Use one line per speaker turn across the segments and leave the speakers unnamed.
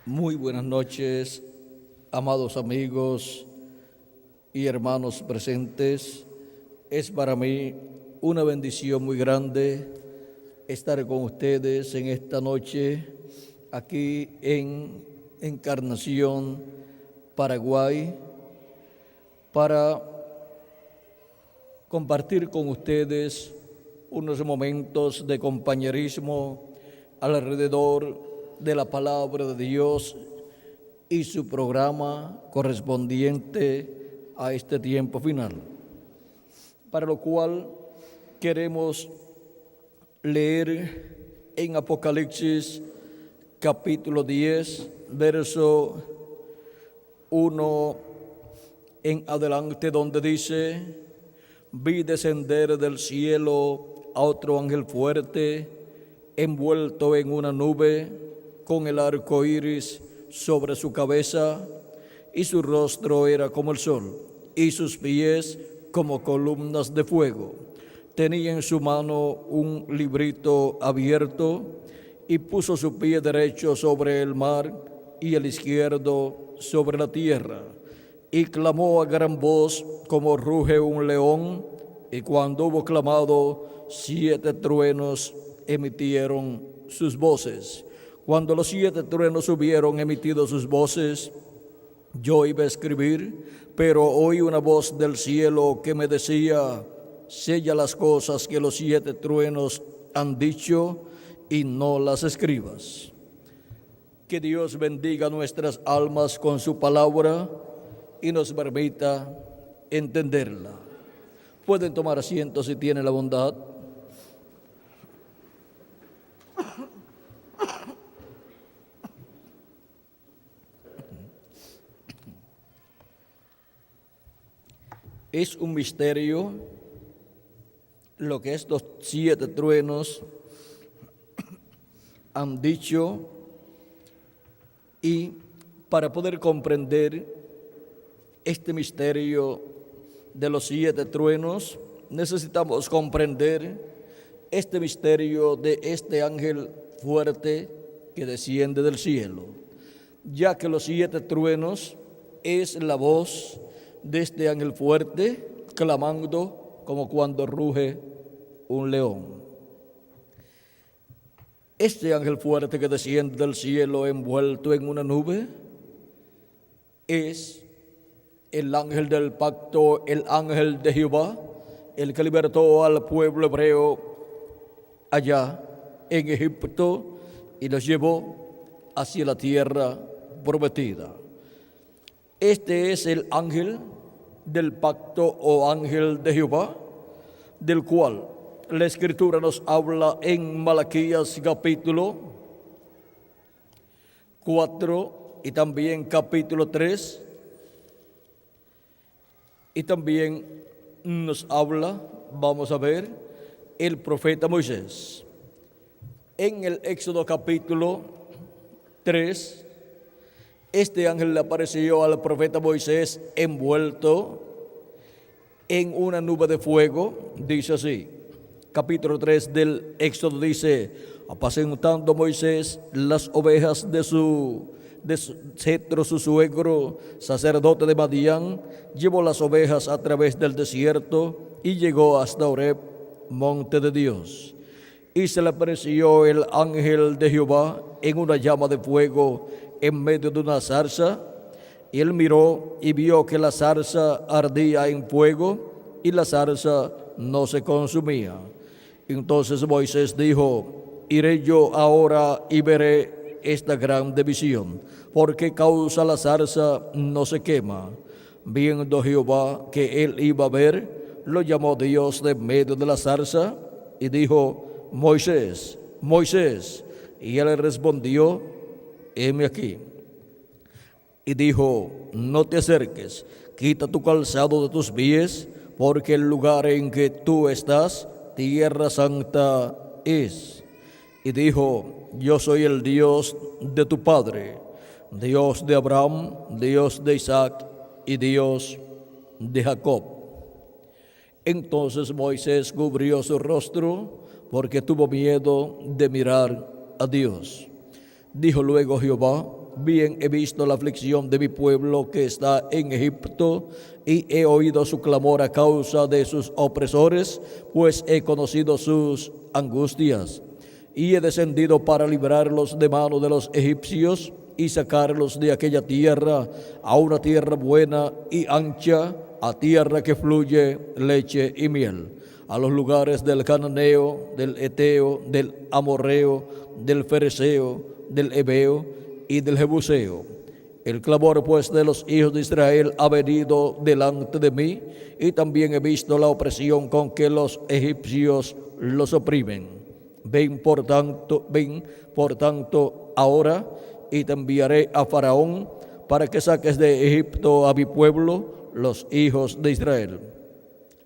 Muy buenas noches, amados amigos y hermanos presentes. Es para mí una bendición muy grande estar con ustedes en esta noche, aquí en Encarnación, Paraguay, para compartir con ustedes unos momentos de compañerismo alrededor de la palabra de Dios y su programa correspondiente a este tiempo final, para lo cual queremos leer en Apocalipsis capítulo 10, verso 1 en adelante, donde dice: vi descender del cielo a otro ángel fuerte, envuelto en una nube, con el arco iris sobre su cabeza, y su rostro era como el sol, y sus pies como columnas de fuego. Tenía en su mano un librito abierto, y puso su pie derecho sobre el mar y el izquierdo sobre la tierra, y clamó a gran voz como ruge un león, y cuando hubo clamado, 7 truenos emitieron sus voces. Cuando los 7 truenos hubieron emitido sus voces, yo iba a escribir, pero oí una voz del cielo que me decía: sella las cosas que los 7 truenos han dicho y no las escribas. Que Dios bendiga nuestras almas con su palabra y nos permita entenderla. Pueden tomar asiento si tienen la bondad. Es un misterio lo que estos 7 truenos han dicho, y para poder comprender este misterio de los 7 truenos, necesitamos comprender este misterio de este ángel fuerte que desciende del cielo, ya que los 7 truenos es la voz de este ángel fuerte clamando como cuando ruge un león. Este ángel fuerte que desciende del cielo envuelto en una nube es el ángel del pacto, el ángel de Jehová, el que libertó al pueblo hebreo allá en Egipto y los llevó hacia la tierra prometida. Este es el ángel del pacto o ángel de Jehová, del cual la Escritura nos habla en Malaquías capítulo 4 y también capítulo 3, y también nos habla, vamos a ver, el profeta Moisés. En el Éxodo capítulo 3, este ángel le apareció al profeta Moisés envuelto en una nube de fuego. Dice así, capítulo 3 del Éxodo dice: apacentando Moisés las ovejas de Jetro, su suegro, sacerdote de Madián, llevó las ovejas a través del desierto y llegó hasta Horeb, monte de Dios. Y se le apareció el ángel de Jehová en una llama de fuego en medio de una zarza, y él miró y vio que la zarza ardía en fuego y la zarza no se consumía. Entonces Moisés dijo: iré yo ahora y veré esta grande visión, ¿por qué causa la zarza no se quema? Viendo Jehová que él iba a ver, lo llamó Dios de medio de la zarza y dijo: Moisés, Moisés. Y él le respondió: heme aquí. Y dijo: no te acerques, quita tu calzado de tus pies, porque el lugar en que tú estás, tierra santa es. Y dijo: yo soy el Dios de tu padre, Dios de Abraham, Dios de Isaac y Dios de Jacob. Entonces Moisés cubrió su rostro porque tuvo miedo de mirar a Dios. Dijo luego Jehová: bien he visto la aflicción de mi pueblo que está en Egipto, y he oído su clamor a causa de sus opresores, pues he conocido sus angustias. Y he descendido para librarlos de mano de los egipcios y sacarlos de aquella tierra a una tierra buena y ancha, a tierra que fluye leche y miel, a los lugares del cananeo, del eteo, del amorreo, del fereceo, del heveo y del jebuseo. El clamor pues de los hijos de Israel ha venido delante de mí, y también he visto la opresión con que los egipcios los oprimen. Ven por tanto ahora, y te enviaré a Faraón para que saques de Egipto a mi pueblo, los hijos de Israel.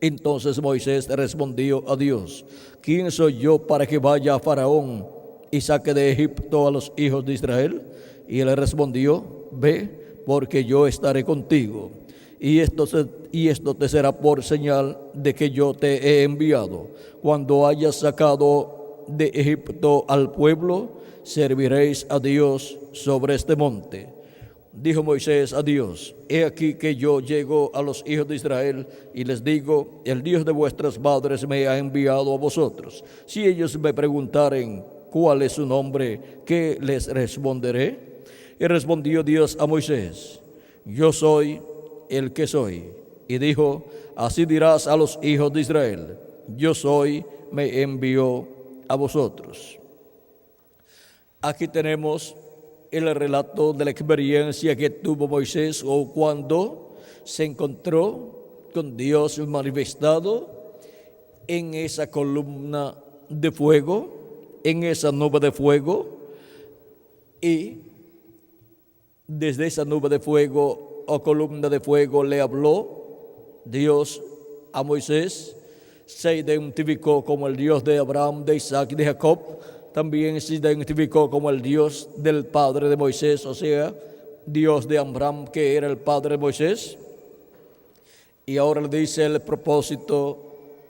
Entonces Moisés respondió a Dios: ¿quién soy yo para que vaya a Faraón y saque de Egipto a los hijos de Israel? Y él respondió: ve, porque yo estaré contigo, y esto te será por señal de que yo te he enviado. Cuando hayas sacado de Egipto al pueblo, serviréis a Dios sobre este monte. Dijo Moisés a Dios: he aquí que yo llego a los hijos de Israel y les digo: el Dios de vuestras madres me ha enviado a vosotros. Si ellos me preguntaren cuál es su nombre, ¿qué les responderé? Y respondió Dios a Moisés: yo soy el que soy. Y dijo: así dirás a los hijos de Israel: yo soy, me envió a vosotros. Aquí tenemos el relato de la experiencia que tuvo Moisés o cuando se encontró con Dios manifestado en esa columna de fuego, en esa nube de fuego, y desde esa nube de fuego o columna de fuego le habló Dios a Moisés. Se identificó como el Dios de Abraham, de Isaac y de Jacob. También se identificó como el Dios del padre de Moisés, o sea, Dios de Abraham, que era el padre de Moisés. Y ahora le dice el propósito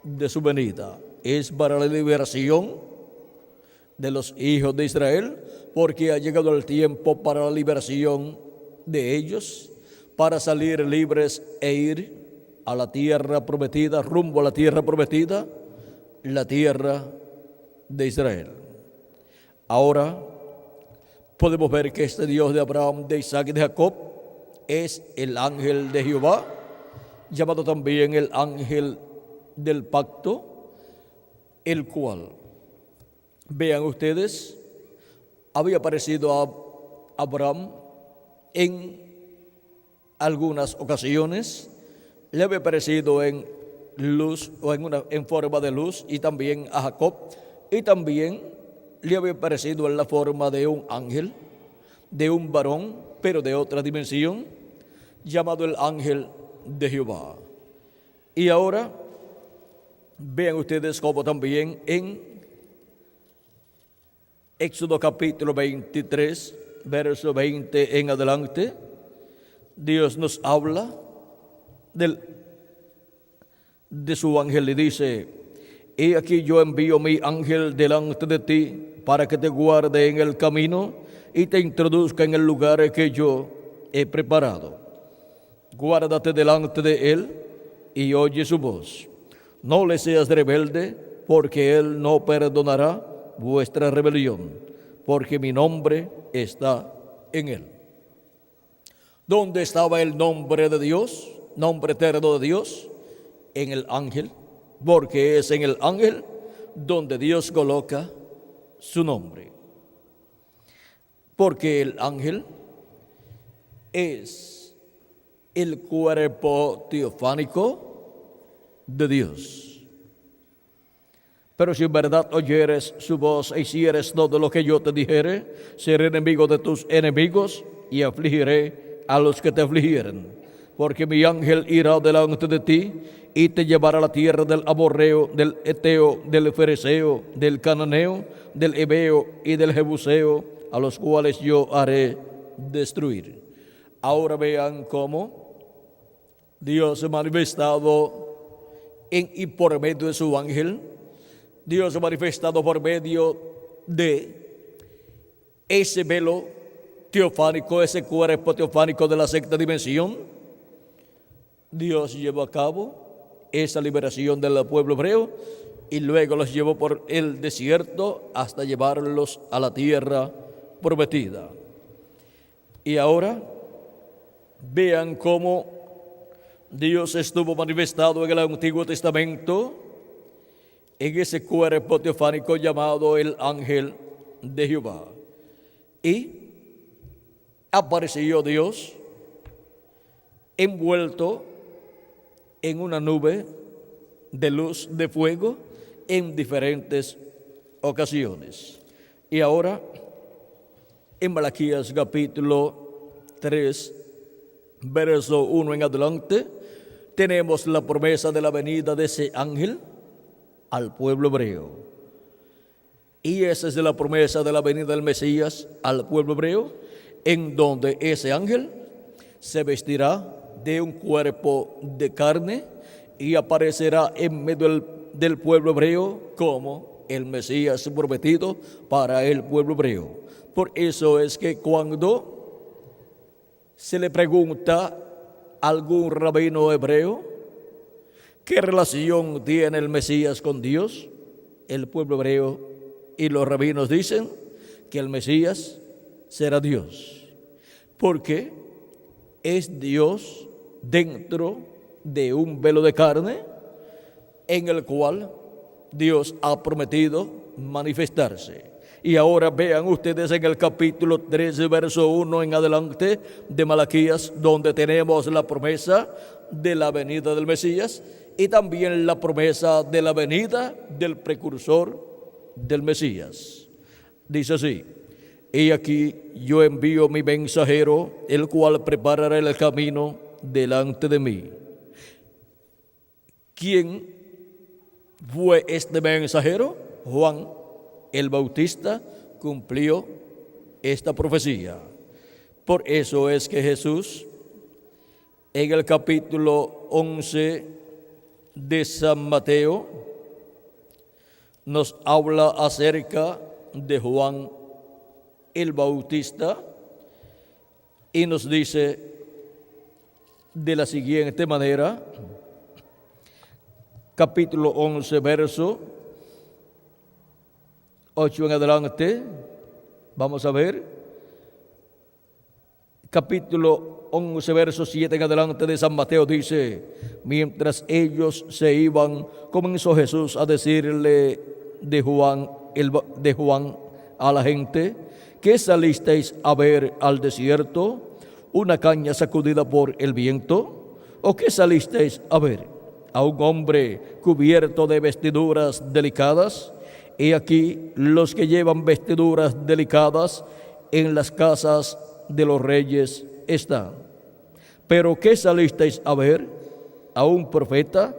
de su venida: es para la liberación de los hijos de Israel, porque ha llegado el tiempo para la liberación de ellos, para salir libres e ir a la tierra prometida, rumbo a la tierra prometida, la tierra de Israel. Ahora podemos ver que este Dios de Abraham, de Isaac y de Jacob es el ángel de Jehová, llamado también el ángel del pacto, el cual, vean ustedes, había aparecido a Abraham en algunas ocasiones, le había aparecido en luz o en forma de luz, y también a Jacob, y también le había aparecido en la forma de un ángel, de un varón, pero de otra dimensión, llamado el ángel de Jehová. Y ahora vean ustedes cómo también en Éxodo capítulo 23, verso 20 en adelante, Dios nos habla de su ángel y dice: he aquí yo envío mi ángel delante de ti para que te guarde en el camino y te introduzca en el lugar que yo he preparado. Guárdate delante de él y oye su voz. No le seas rebelde, porque él no perdonará vuestra rebelión, porque mi nombre está en él. ¿Dónde estaba el nombre de Dios, nombre eterno de Dios? En el ángel, porque es en el ángel donde Dios coloca su nombre. Porque el ángel es el cuerpo teofánico de Dios. Pero si en verdad oyeres su voz e hicieres todo lo que yo te dijere, seré enemigo de tus enemigos y afligiré a los que te afligieren. Porque mi ángel irá delante de ti y te llevará a la tierra del amorreo, del eteo, del fereceo, del cananeo, del heveo y del jebuseo, a los cuales yo haré destruir. Ahora vean cómo Dios se ha manifestado en y por medio de su ángel. Dios se ha manifestado por medio de ese velo teofánico, ese cuerpo teofánico de la sexta dimensión, Dios llevó a cabo esa liberación del pueblo hebreo y luego los llevó por el desierto hasta llevarlos a la tierra prometida. Y ahora vean cómo Dios estuvo manifestado en el Antiguo Testamento en ese cuerpo teofánico llamado el ángel de Jehová. Y apareció Dios envuelto en una nube de luz de fuego en diferentes ocasiones. Y ahora, en Malaquías capítulo 3, verso 1 en adelante, tenemos la promesa de la venida de ese ángel al pueblo hebreo. Y esa es la promesa de la venida del Mesías al pueblo hebreo, en donde ese ángel se vestirá de un cuerpo de carne y aparecerá en medio del pueblo hebreo como el Mesías prometido para el pueblo hebreo. Por eso es que cuando se le pregunta a algún rabino hebreo qué relación tiene el Mesías con Dios, el pueblo hebreo y los rabinos dicen que el Mesías será Dios, porque es Dios dentro de un velo de carne en el cual Dios ha prometido manifestarse. Y ahora vean ustedes en el capítulo 13, verso 1 en adelante de Malaquías, donde tenemos la promesa de la venida del Mesías y también la promesa de la venida del precursor del Mesías. Dice así: y aquí yo envío mi mensajero, el cual preparará el camino delante de mí. ¿Quién fue este mensajero? Juan el Bautista cumplió esta profecía. Por eso es que Jesús, en el capítulo 11 de San Mateo, nos habla acerca de Juan el Bautista y nos dice de la siguiente manera, capítulo 11, verso 8 en adelante, vamos a ver, capítulo 11, verso 7 en adelante de San Mateo dice: mientras ellos se iban, comenzó Jesús a decirle de Juan a la gente: ¿qué salisteis a ver al desierto? ¿Una caña sacudida por el viento? ¿O qué salisteis a ver? ¿A un hombre cubierto de vestiduras delicadas? He aquí los que llevan vestiduras delicadas en las casas de los reyes están. ¿Pero qué salisteis a ver? ¿A un profeta?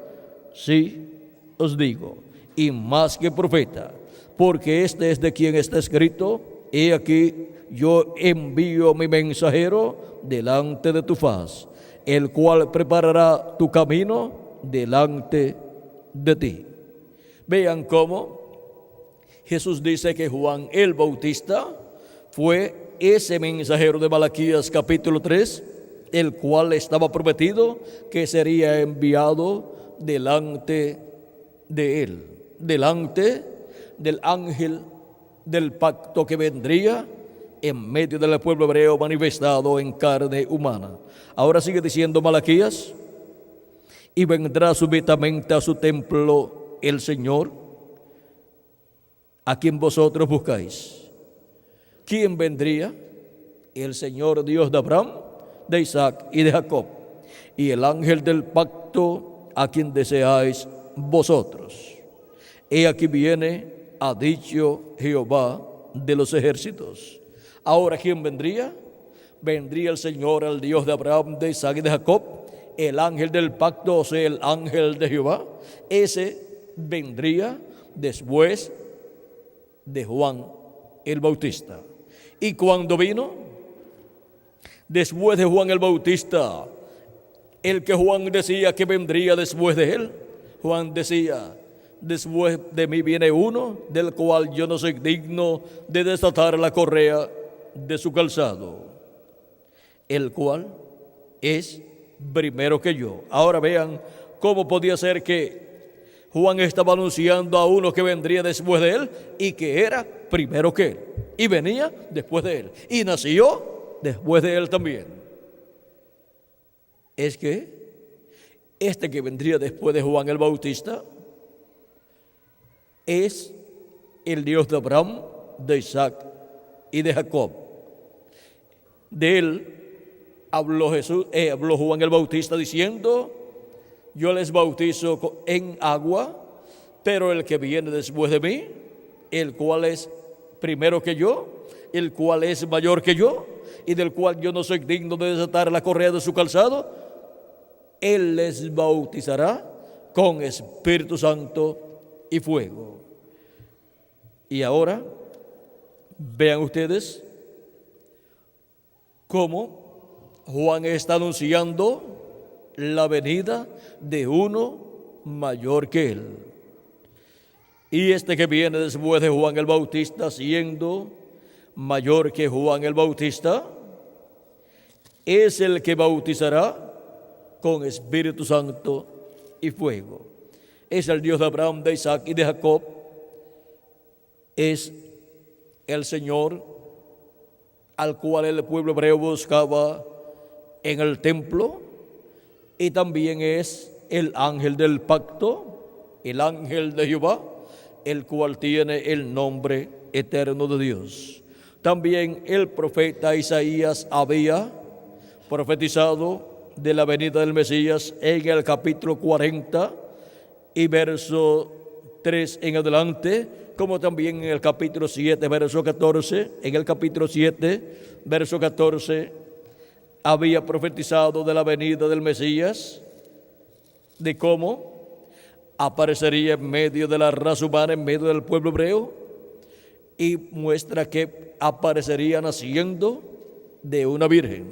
Sí, os digo, y más que profeta, porque este es de quien está escrito: he aquí yo envío mi mensajero delante de tu faz, el cual preparará tu camino delante de ti. Vean cómo Jesús dice que Juan el Bautista fue ese mensajero de Malaquías capítulo 3, el cual estaba prometido que sería enviado delante de él, delante del ángel del pacto que vendría en medio del pueblo hebreo manifestado en carne humana. Ahora sigue diciendo Malaquías: y vendrá súbitamente a su templo el Señor, a quien vosotros buscáis. ¿Quién vendría? El Señor Dios de Abraham, de Isaac y de Jacob, y el ángel del pacto a quien deseáis vosotros. He aquí viene, ha dicho Jehová de los ejércitos. Ahora, ¿quién vendría? Vendría el Señor, el Dios de Abraham, de Isaac y de Jacob, el ángel del pacto, o sea, el ángel de Jehová. Ese vendría después de Juan el Bautista. Y cuando vino, después de Juan el Bautista, el que Juan decía que vendría después de él, Juan decía: después de mí viene uno del cual yo no soy digno de desatar la correa de su calzado, el cual es primero que yo. Ahora vean cómo podía ser que Juan estaba anunciando a uno que vendría después de él y que era primero que él, y venía después de él, y nació después de él también. Es que este que vendría después de Juan el Bautista es el Dios de Abraham, de Isaac y de Jacob. De él habló Juan el Bautista diciendo: yo les bautizo en agua, pero el que viene después de mí, el cual es primero que yo, el cual es mayor que yo, y del cual yo no soy digno de desatar la correa de su calzado, él les bautizará con Espíritu Santo y fuego. Y ahora vean ustedes cómo Juan está anunciando la venida de uno mayor que él. Y este que viene después de Juan el Bautista, siendo mayor que Juan el Bautista, es el que bautizará con Espíritu Santo y fuego. Es el Dios de Abraham, de Isaac y de Jacob. Es el Señor al cual el pueblo hebreo buscaba en el templo, y también es el ángel del pacto, el ángel de Jehová, el cual tiene el nombre eterno de Dios. También el profeta Isaías había profetizado de la venida del Mesías en el capítulo 40 y verso 3 en adelante, como también en el capítulo 7, verso 14. En el capítulo 7, verso 14, había profetizado de la venida del Mesías, de cómo aparecería en medio de la raza humana, en medio del pueblo hebreo, y muestra que aparecería naciendo de una virgen.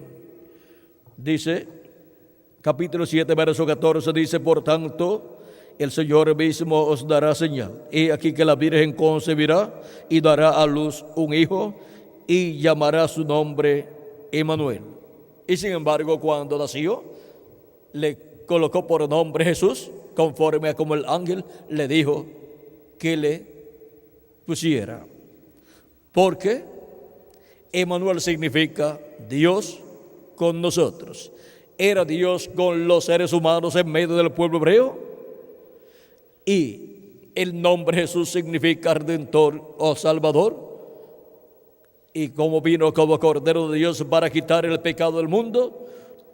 Dice, capítulo 7, verso 14, dice: por tanto, el Señor mismo os dará señal. He aquí que la virgen concebirá y dará a luz un hijo, y llamará su nombre Emmanuel. Y sin embargo, cuando nació, le colocó por nombre Jesús, conforme a como el ángel le dijo que le pusiera. Porque Emmanuel significa Dios con nosotros. Era Dios con los seres humanos en medio del pueblo hebreo, y el nombre Jesús significa Redentor o Salvador. Y como vino como Cordero de Dios para quitar el pecado del mundo,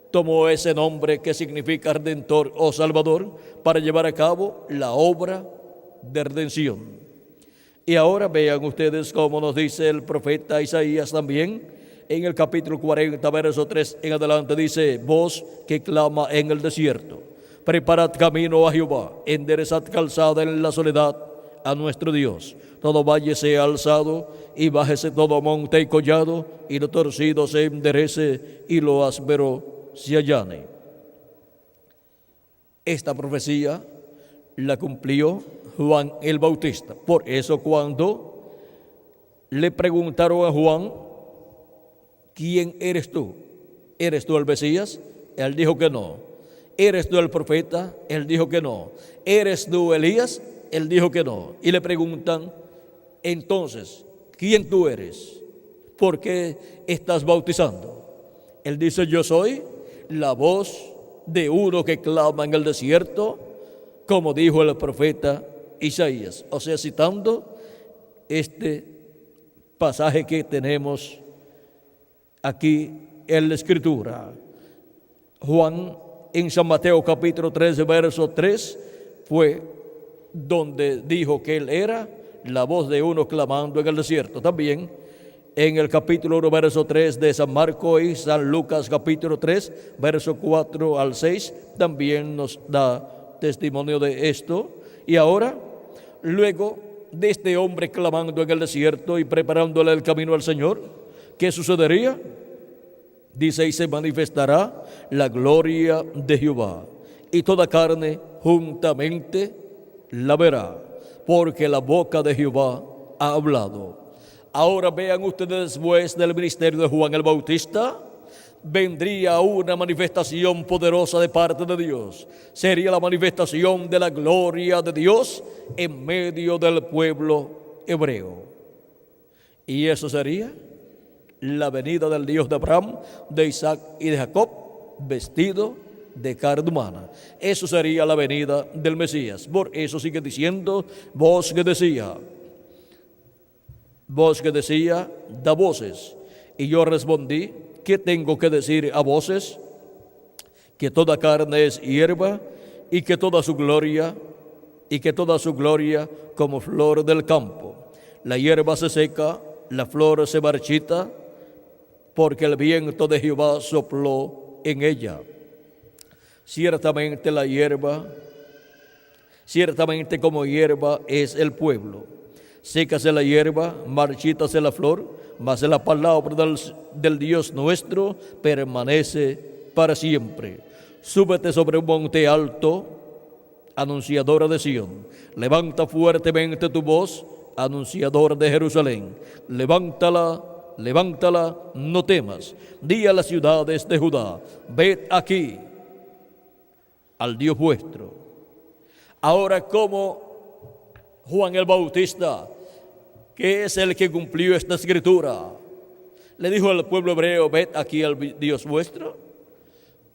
tomó ese nombre que significa Redentor o Salvador para llevar a cabo la obra de redención. Y ahora vean ustedes cómo nos dice el profeta Isaías también en el capítulo 40, verso 3 en adelante. Dice: voz que clama en el desierto, preparad camino a Jehová, enderezad calzada en la soledad a nuestro Dios. Todo valle sea alzado y bájese todo monte y collado, y lo torcido se enderece y lo áspero se allane. Esta profecía la cumplió Juan el Bautista. Por eso cuando le preguntaron a Juan: ¿quién eres tú? ¿Eres tú el Mesías? Él dijo que no. ¿Eres tú el profeta? Él dijo que no. ¿Eres tú Elías? Él dijo que no. Y le preguntan: entonces, ¿quién tú eres? ¿Por qué estás bautizando? Él dice: yo soy la voz de uno que clama en el desierto, como dijo el profeta Isaías. O sea, citando este pasaje que tenemos aquí en la Escritura. Juan, en San Mateo capítulo 13, verso 3, fue donde dijo que él era la voz de uno clamando en el desierto. También en el capítulo 1, verso 3 de San Marcos, y San Lucas capítulo 3, verso 4 al 6, también nos da testimonio de esto. Y ahora, luego de este hombre clamando en el desierto y preparándole el camino al Señor, ¿qué sucedería? Dice: y se manifestará la gloria de Jehová, y toda carne juntamente la verá, porque la boca de Jehová ha hablado. Ahora vean ustedes, después del ministerio de Juan el Bautista, vendría una manifestación poderosa de parte de Dios. Sería la manifestación de la gloria de Dios en medio del pueblo hebreo. Y eso sería la venida del Dios de Abraham, de Isaac y de Jacob, vestido de carne humana. Eso sería la venida del Mesías. Por eso sigue diciendo, voz que decía, da voces. Y yo respondí, ¿qué tengo que decir a voces? Que toda carne es hierba y que toda su gloria como flor del campo. La hierba se seca, la flor se marchita, porque el viento de Jehová sopló en ella. Ciertamente como hierba es el pueblo. Sécase la hierba, marchítase la flor, mas la palabra del Dios nuestro permanece para siempre. Súbete sobre un monte alto, anunciadora de Sión. Levanta fuertemente tu voz, anunciadora de Jerusalén. Levántala, no temas. Di a las ciudades de Judá, ved aquí al Dios vuestro. Ahora, como Juan el Bautista, que es el que cumplió esta escritura, le dijo al pueblo hebreo, ved aquí al Dios vuestro,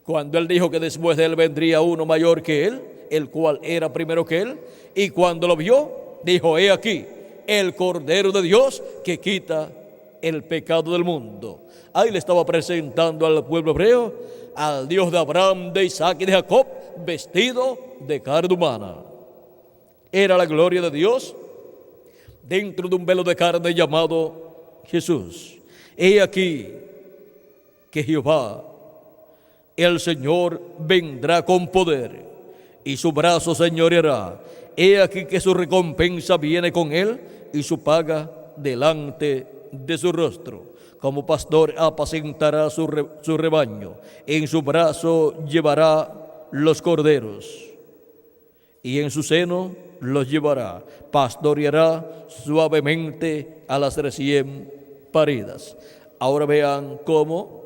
cuando él dijo que después de él vendría uno mayor que él, el cual era primero que él, y cuando lo vio, dijo, he aquí el Cordero de Dios que quita el pecado del mundo. Ahí le estaba presentando al pueblo hebreo al Dios de Abraham, de Isaac y de Jacob, vestido de carne humana. Era la gloria de Dios dentro de un velo de carne llamado Jesús. He aquí que Jehová, el Señor, vendrá con poder y su brazo señoreará. He aquí que su recompensa viene con él y su paga delante de su rostro. Como pastor apacentará su rebaño. En su brazo llevará los corderos y en su seno los llevará. Pastoreará suavemente a las recién paridas. Ahora vean cómo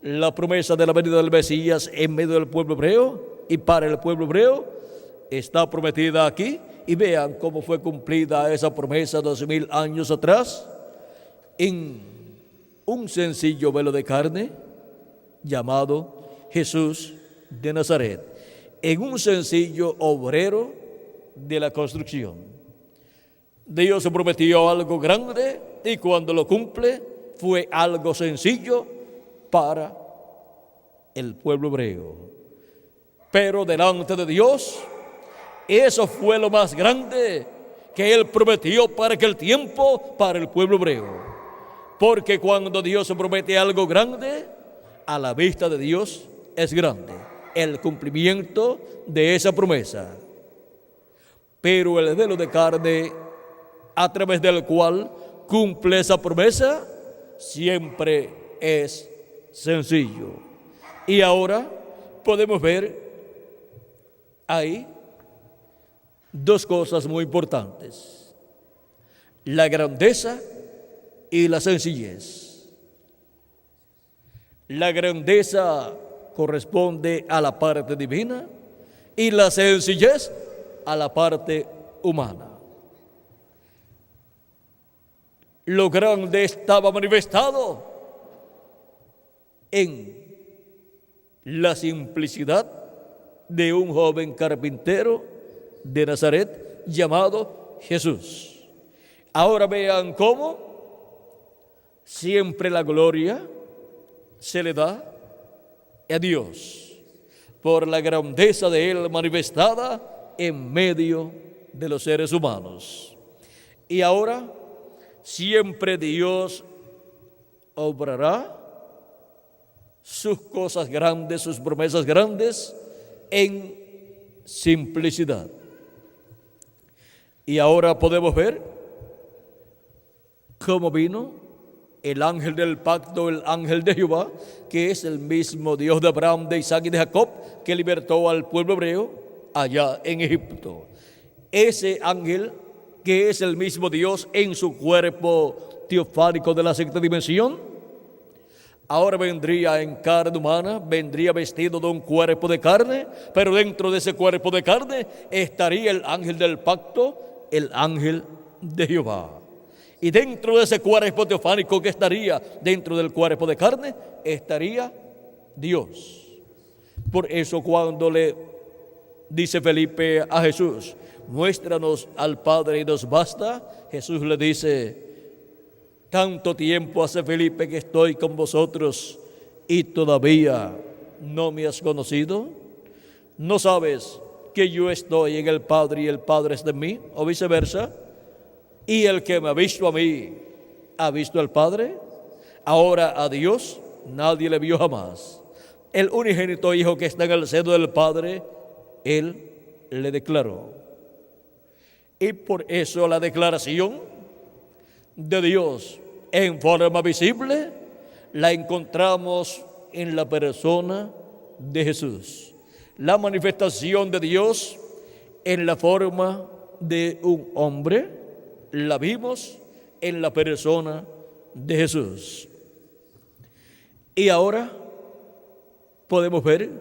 la promesa de la venida del Mesías en medio del pueblo hebreo y para el pueblo hebreo está prometida aquí. Y vean cómo fue cumplida esa promesa 2000 años atrás en un sencillo velo de carne llamado Jesús de Nazaret, en un sencillo obrero de la construcción. Dios prometió algo grande y cuando lo cumple fue algo sencillo para el pueblo hebreo. Pero delante de Dios, eso fue lo más grande que Él prometió para aquel tiempo, para el pueblo hebreo. Porque cuando Dios promete algo grande, a la vista de Dios es grande el cumplimiento de esa promesa. Pero el velo de carne a través del cual cumple esa promesa siempre es sencillo. Y ahora podemos ver ahí dos cosas muy importantes: la grandeza y la sencillez. La grandeza corresponde a la parte divina y la sencillez a la parte humana. Lo grande estaba manifestado en la simplicidad de un joven carpintero de Nazaret llamado Jesús. Ahora vean cómo siempre la gloria se le da a Dios por la grandeza de Él manifestada en medio de los seres humanos. Y ahora siempre Dios obrará sus cosas grandes, sus promesas grandes en simplicidad. Y ahora podemos ver cómo vino el ángel del pacto, el ángel de Jehová, que es el mismo Dios de Abraham, de Isaac y de Jacob, que libertó al pueblo hebreo allá en Egipto. Ese ángel, que es el mismo Dios en su cuerpo teofánico de la sexta dimensión, ahora vendría en carne humana, vendría vestido de un cuerpo de carne, pero dentro de ese cuerpo de carne estaría el ángel del pacto, el ángel de Jehová. Y dentro de ese cuerpo teofánico que estaría dentro del cuerpo de carne, estaría Dios. Por eso cuando le dice Felipe a Jesús, muéstranos al Padre y nos basta, Jesús le dice, tanto tiempo hace, Felipe, que estoy con vosotros y todavía no me has conocido. ¿No sabes que yo estoy en el Padre y el Padre es de mí? O viceversa. Y el que me ha visto a mí, ha visto al Padre. Ahora a Dios nadie le vio jamás. El unigénito Hijo que está en el seno del Padre, Él le declaró. Y por eso la declaración de Dios en forma visible la encontramos en la persona de Jesús. La manifestación de Dios en la forma de un hombre la vimos en la persona de Jesús. Y ahora podemos ver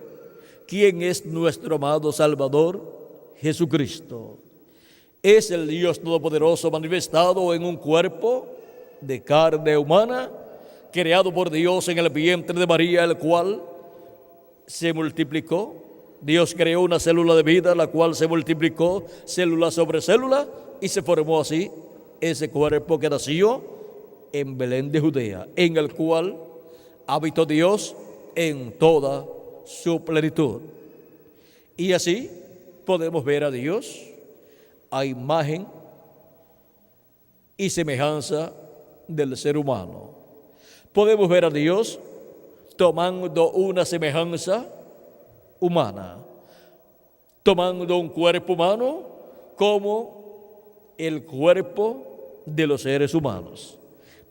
quién es nuestro amado Salvador, Jesucristo. Es el Dios Todopoderoso manifestado en un cuerpo de carne humana, creado por Dios en el vientre de María, el cual se multiplicó. Dios creó una célula de vida, la cual se multiplicó célula sobre célula, y se formó así ese cuerpo que nació en Belén de Judea, en el cual habitó Dios en toda su plenitud. Y así podemos ver a Dios a imagen y semejanza del ser humano. Podemos ver a Dios tomando una semejanza humana, tomando un cuerpo humano como el cuerpo de los seres humanos,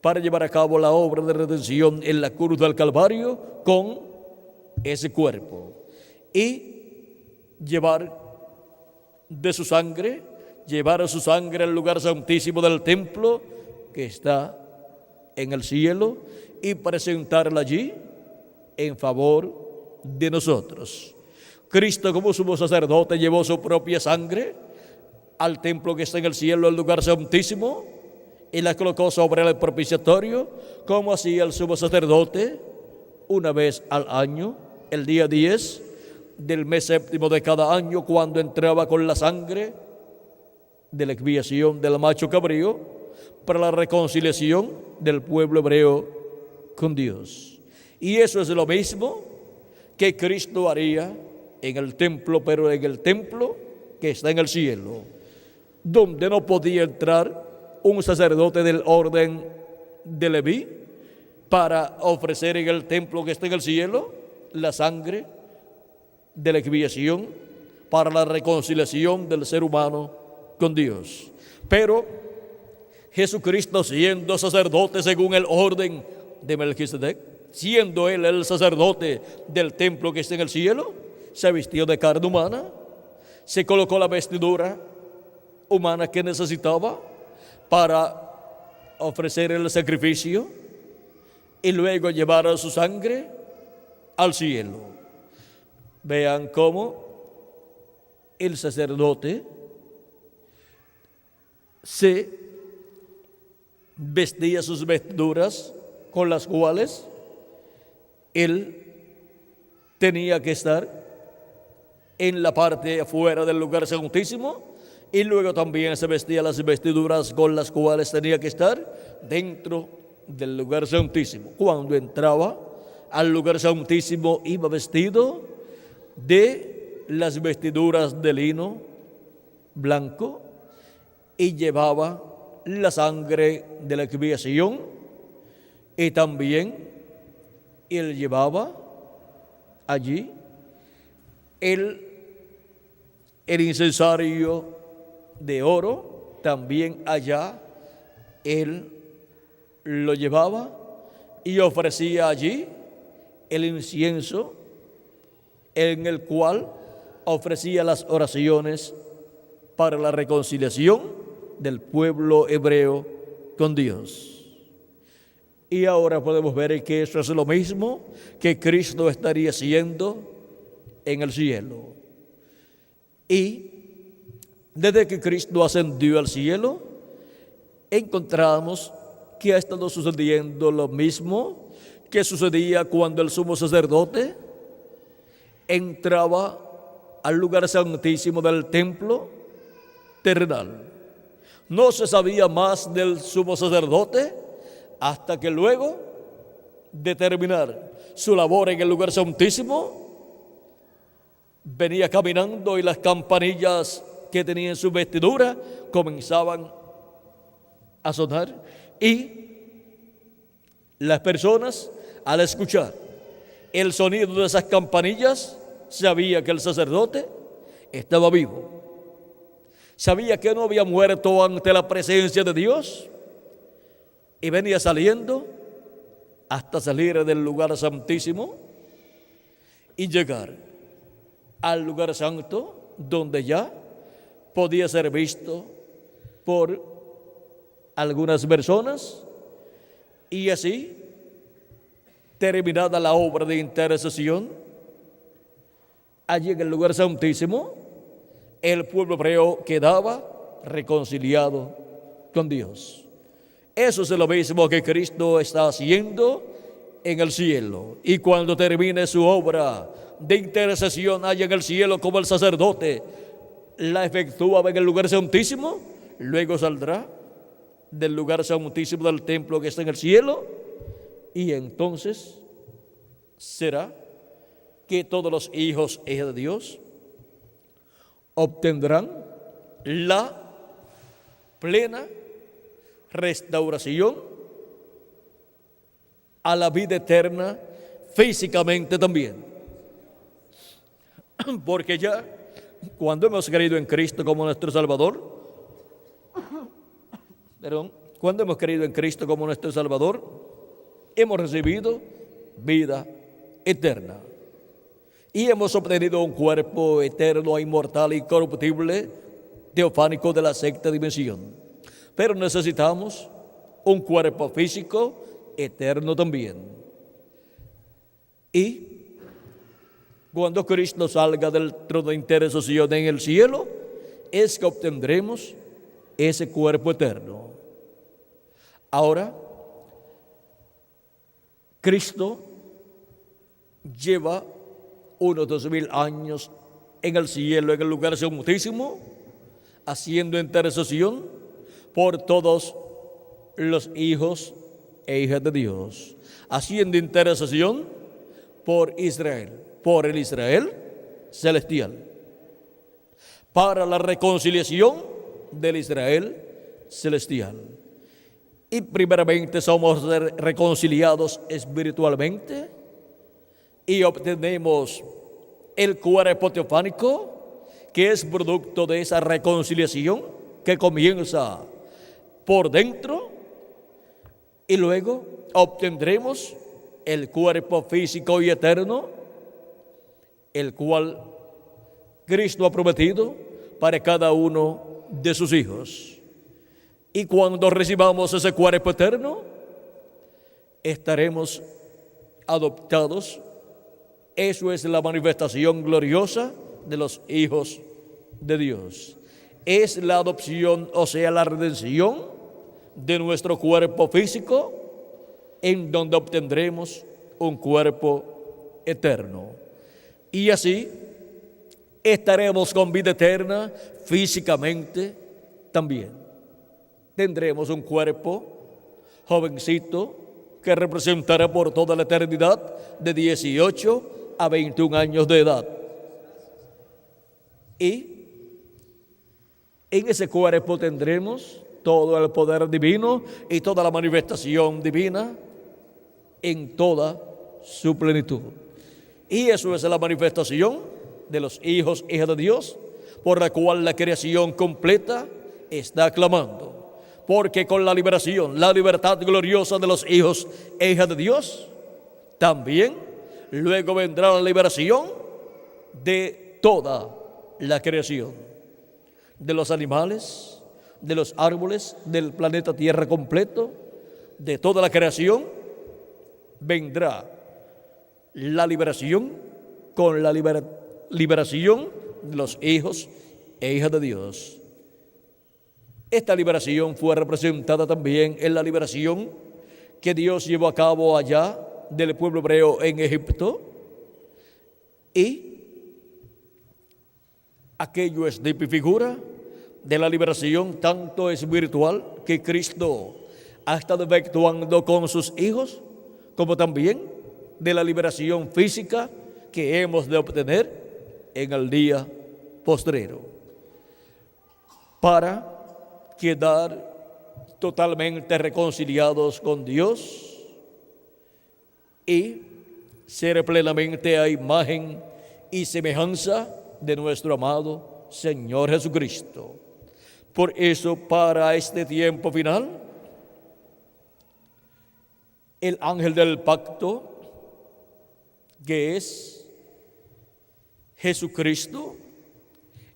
para llevar a cabo la obra de redención en la cruz del Calvario con ese cuerpo y llevar de su sangre, llevar a su sangre al lugar santísimo del templo que está en el cielo y presentarla allí en favor de nosotros. Cristo, como sumo sacerdote, llevó su propia sangre al templo que está en el cielo, el lugar santísimo, y la colocó sobre el propiciatorio, como hacía el sumo sacerdote una vez al año, el día 10 del mes séptimo de cada año, cuando entraba con la sangre de la expiación del macho cabrío para la reconciliación del pueblo hebreo con Dios. Y eso es lo mismo que Cristo haría en el templo, pero en el templo que está en el cielo, donde no podía entrar un sacerdote del orden de Leví para ofrecer en el templo que está en el cielo la sangre de la expiación para la reconciliación del ser humano con Dios. Pero Jesucristo, siendo sacerdote según el orden de Melquisedec, siendo él el sacerdote del templo que está en el cielo, se vistió de carne humana, se colocó la vestidura humana que necesitaba para ofrecer el sacrificio y luego llevar su sangre al cielo. Vean cómo el sacerdote se vestía sus vestiduras con las cuales él tenía que estar en la parte afuera del lugar santísimo, y luego también se vestía las vestiduras con las cuales tenía que estar dentro del lugar santísimo. Cuando entraba al lugar santísimo iba vestido de las vestiduras de lino blanco y llevaba la sangre de la expiación, y también él llevaba allí el incensario de oro, también allá él lo llevaba y ofrecía allí el incienso en el cual ofrecía las oraciones para la reconciliación del pueblo hebreo con Dios. Y ahora podemos ver que eso es lo mismo que Cristo estaría haciendo en el cielo. Y desde que Cristo ascendió al cielo, encontramos que ha estado sucediendo lo mismo que sucedía cuando el sumo sacerdote entraba al lugar santísimo del templo terrenal. No se sabía más del sumo sacerdote hasta que luego de terminar su labor en el lugar santísimo, venía caminando y las campanillas que tenía en su vestidura comenzaban a sonar, y las personas, al escuchar el sonido de esas campanillas, sabía que el sacerdote estaba vivo, sabía que no había muerto ante la presencia de Dios, y venía saliendo hasta salir del lugar santísimo y llegar al lugar santo, donde ya podía ser visto por algunas personas. Y así, terminada la obra de intercesión, allí en el lugar santísimo, el pueblo hebreo quedaba reconciliado con Dios. Eso es lo mismo que Cristo está haciendo en el cielo. Y cuando termine su obra de intercesión allá en el cielo, como el sacerdote la efectúa en el lugar santísimo, luego saldrá del lugar santísimo del templo que está en el cielo, y entonces será que todos los hijos e hijas de Dios obtendrán la plena restauración a la vida eterna físicamente también. Porque ya cuando hemos creído en Cristo como nuestro Salvador, cuando hemos creído en Cristo como nuestro Salvador, hemos recibido vida eterna. Y hemos obtenido un cuerpo eterno, inmortal, incorruptible, teofánico de la sexta dimensión. Pero necesitamos un cuerpo físico eterno también. Y cuando Cristo salga del trono de intercesión en el cielo, es que obtendremos ese cuerpo eterno. Ahora, Cristo lleva unos 2000 años en el cielo, en el lugar santísimo, haciendo intercesión por todos los hijos e hijas de Dios, haciendo intercesión por Israel, por el Israel celestial, para la reconciliación del Israel celestial. Y primeramente somos reconciliados espiritualmente y obtenemos el cuerpo teofánico, que es producto de esa reconciliación que comienza por dentro, y luego obtendremos el cuerpo físico y eterno, el cual Cristo ha prometido para cada uno de sus hijos. Y cuando recibamos ese cuerpo eterno, estaremos adoptados. Eso es la manifestación gloriosa de los hijos de Dios. Es la adopción, o sea, la redención de nuestro cuerpo físico, en donde obtendremos un cuerpo eterno. Y así estaremos con vida eterna físicamente también. Tendremos un cuerpo jovencito que representará por toda la eternidad de 18 a 21 años de edad. Y en ese cuerpo tendremos todo el poder divino y toda la manifestación divina en toda su plenitud. Y eso es la manifestación de los hijos e hijas de Dios, por la cual la creación completa está clamando. Porque con la liberación, la libertad gloriosa de los hijos e hijas de Dios, también luego vendrá la liberación de toda la creación, de los animales, de los árboles, del planeta Tierra completo, de toda la creación vendrá la liberación con la liberación de los hijos e hijas de Dios. Esta liberación fue representada también en la liberación que Dios llevó a cabo allá del pueblo hebreo en Egipto, y aquello es de figura de la liberación tanto espiritual que Cristo ha estado efectuando con sus hijos, como también de la liberación física que hemos de obtener en el día postrero, para quedar totalmente reconciliados con Dios y ser plenamente a imagen y semejanza de nuestro amado Señor Jesucristo. Por eso, para este tiempo final, el ángel del pacto, que es Jesucristo,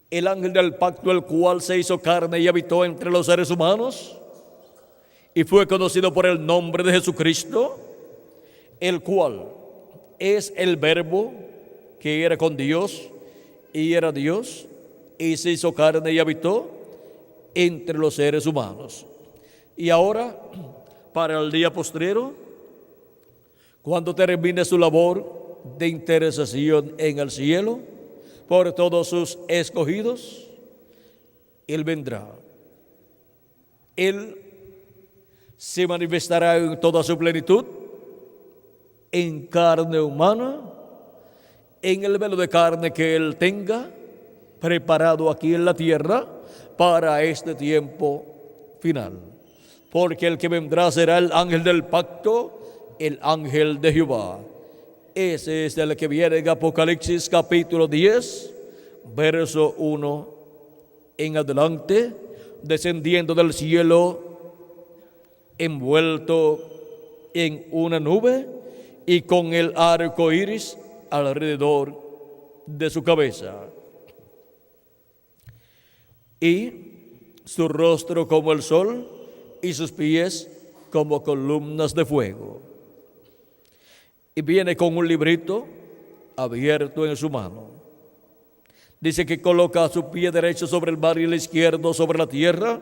el ángel del pacto, el cual se hizo carne y habitó entre los seres humanos y fue conocido por el nombre de Jesucristo, el cual es el Verbo que era con Dios y era Dios y se hizo carne y habitó entre los seres humanos. Y ahora, para el día postrero, cuando termine su labor de intercesión en el cielo por todos sus escogidos, Él vendrá. Él se manifestará en toda su plenitud, en carne humana, en el velo de carne que Él tenga preparado aquí en la tierra para este tiempo final. Porque el que vendrá será el ángel del pacto, el ángel de Jehová. Ese es el que viene en Apocalipsis capítulo 10, verso 1 en adelante, descendiendo del cielo, envuelto en una nube y con el arco iris alrededor de su cabeza, y su rostro como el sol y sus pies como columnas de fuego. Y viene con un librito abierto en su mano. Dice que coloca su pie derecho sobre el mar y el izquierdo sobre la tierra,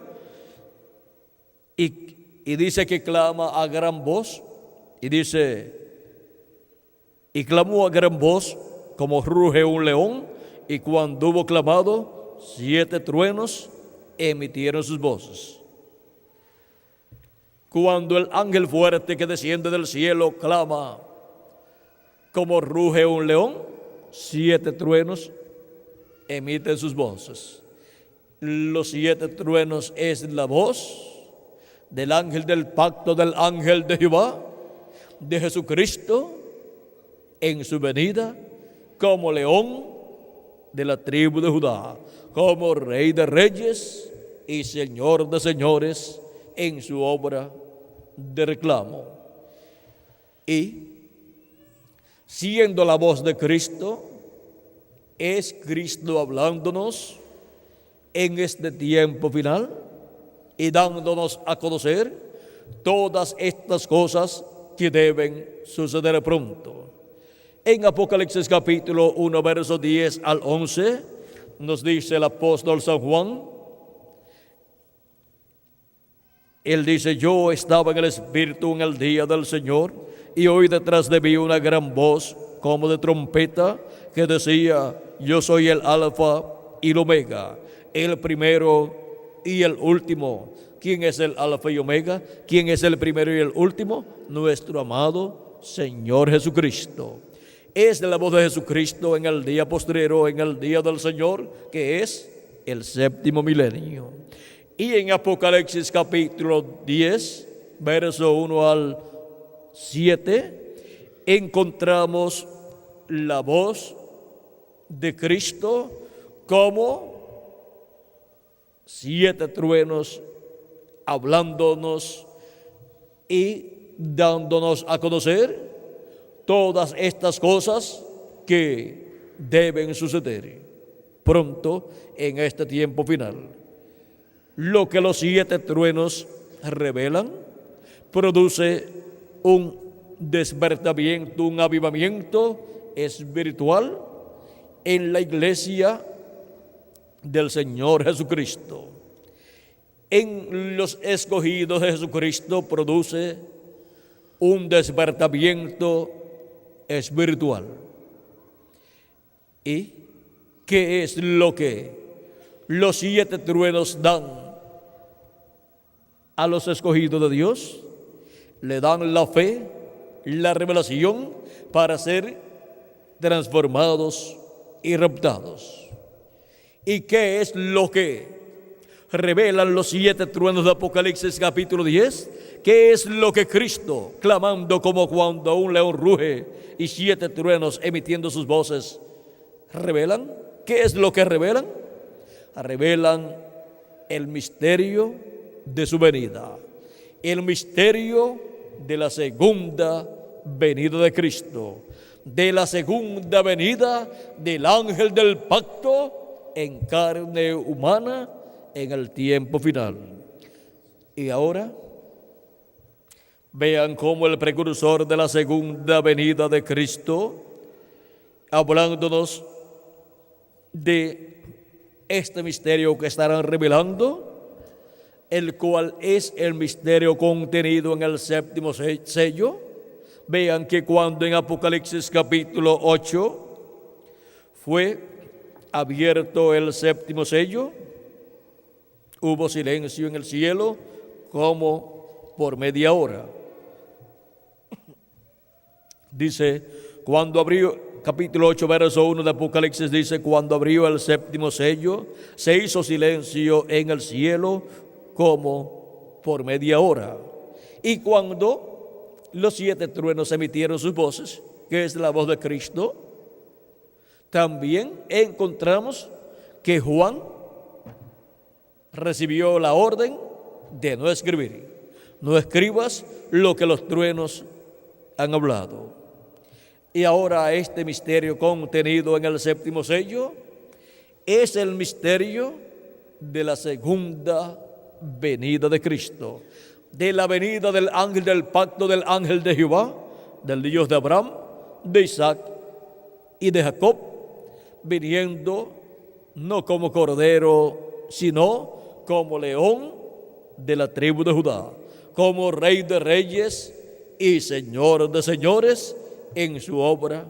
y dice que clama a gran voz, y dice, y clamó a gran voz como ruge un león, y cuando hubo clamado, 7 truenos emitieron sus voces. Cuando el ángel fuerte que desciende del cielo clama como ruge un león, 7 truenos emiten sus voces. Los 7 truenos es la voz del ángel del pacto, del ángel de Jehová, de Jesucristo, en su venida como león de la tribu de Judá, como rey de reyes y señor de señores en su obra de reclamo. Y siendo la voz de Cristo, es Cristo hablándonos en este tiempo final y dándonos a conocer todas estas cosas que deben suceder pronto. En Apocalipsis capítulo 1, versos 10 al 11, nos dice el apóstol San Juan, él dice, yo estaba en el Espíritu en el día del Señor, y oí detrás de mí una gran voz como de trompeta que decía, yo soy el Alfa y el Omega, el primero y el último. ¿Quién es el Alfa y Omega? ¿Quién es el primero y el último? Nuestro amado Señor Jesucristo. Es la voz de Jesucristo en el día postrero, en el día del Señor, que es el séptimo milenio. Y en Apocalipsis capítulo 10, verso 1 al 7, encontramos la voz de Cristo como 7 truenos hablándonos y dándonos a conocer todas estas cosas que deben suceder pronto en este tiempo final. Lo que los 7 truenos revelan produce un despertamiento, un avivamiento espiritual en la iglesia del Señor Jesucristo. En los escogidos de Jesucristo produce un despertamiento espiritual. ¿Y qué es lo que los 7 truenos dan a los escogidos de Dios? Le dan la fe, la revelación para ser transformados y raptados. ¿Y qué es lo que revelan los 7 truenos de Apocalipsis capítulo 10? ¿Qué es lo que Cristo, clamando como cuando un león ruge y 7 truenos emitiendo sus voces, revelan? ¿Qué es lo que revelan? Revelan el misterio de su venida, el misterio de la segunda venida de Cristo, de la segunda venida del ángel del pacto en carne humana en el tiempo final. Y ahora vean cómo el precursor de la segunda venida de Cristo, hablándonos de este misterio que estarán revelando, el cual es el misterio contenido en el 7º sello. Vean que cuando en Apocalipsis capítulo 8 fue abierto el 7º sello, hubo silencio en el cielo como por media hora. Dice, cuando abrió, capítulo 8, verso 1 de Apocalipsis dice, cuando abrió el 7º sello, se hizo silencio en el cielo como por media hora. Y cuando los 7 truenos emitieron sus voces, que es la voz de Cristo, también encontramos que Juan recibió la orden de no escribir. No escribas lo que los truenos han hablado. Y ahora este misterio contenido en el 7º sello es el misterio de la segunda venida de Cristo, de la venida del ángel del pacto, del ángel de Jehová, del Dios de Abraham, de Isaac y de Jacob, viniendo no como cordero, sino como león de la tribu de Judá, como rey de reyes y señor de señores en su obra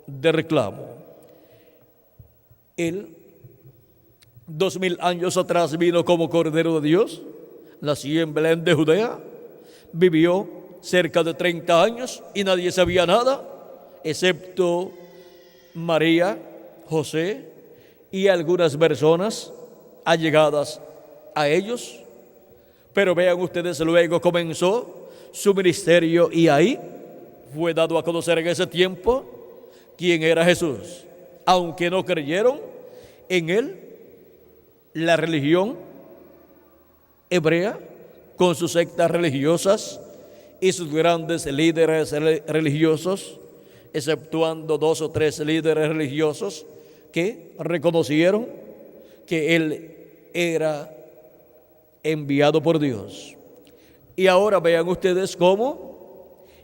de reclamo. Él, 2000 años atrás, vino como Cordero de Dios, nació en Belén de Judea, vivió cerca de 30 años y nadie sabía nada, excepto María, José y algunas personas allegadas a ellos. Pero vean ustedes, luego comenzó su ministerio y ahí fue dado a conocer en ese tiempo quién era Jesús. Aunque no creyeron en él, la religión hebrea, con sus sectas religiosas y sus grandes líderes religiosos, exceptuando 2 o 3 líderes religiosos que reconocieron que él era enviado por Dios. Y ahora vean ustedes cómo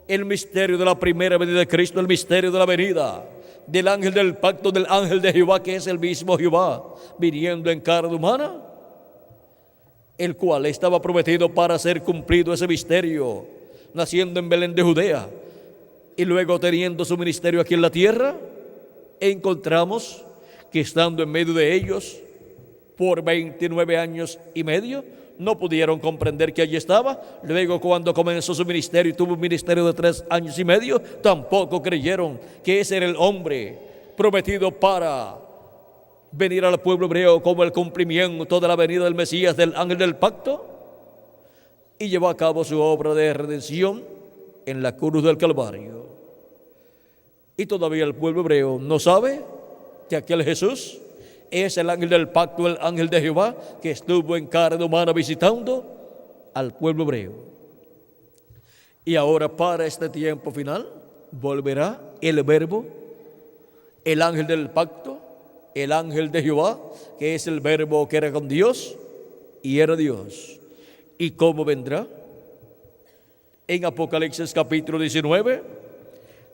el misterio de la primera venida de Cristo, el misterio de la venida del ángel del pacto, del ángel de Jehová, que es el mismo Jehová, viniendo en carne humana, el cual estaba prometido para ser cumplido ese misterio, naciendo en Belén de Judea y luego teniendo su ministerio aquí en la tierra. Encontramos que estando en medio de ellos por 29 años y medio, no pudieron comprender que allí estaba. Luego, cuando comenzó su ministerio y tuvo un ministerio de 3 años y medio, tampoco creyeron que ese era el hombre prometido para venir al pueblo hebreo como el cumplimiento de la venida del Mesías, del ángel del pacto, y llevó a cabo su obra de redención en la cruz del Calvario. Y todavía el pueblo hebreo no sabe que aquel Jesús es el ángel del pacto, el ángel de Jehová, que estuvo en carne humana visitando al pueblo hebreo. Y ahora, para este tiempo final, volverá el verbo, el ángel del pacto, el ángel de Jehová, que es el verbo que era con Dios y era Dios. ¿Y cómo vendrá? en Apocalipsis capítulo 19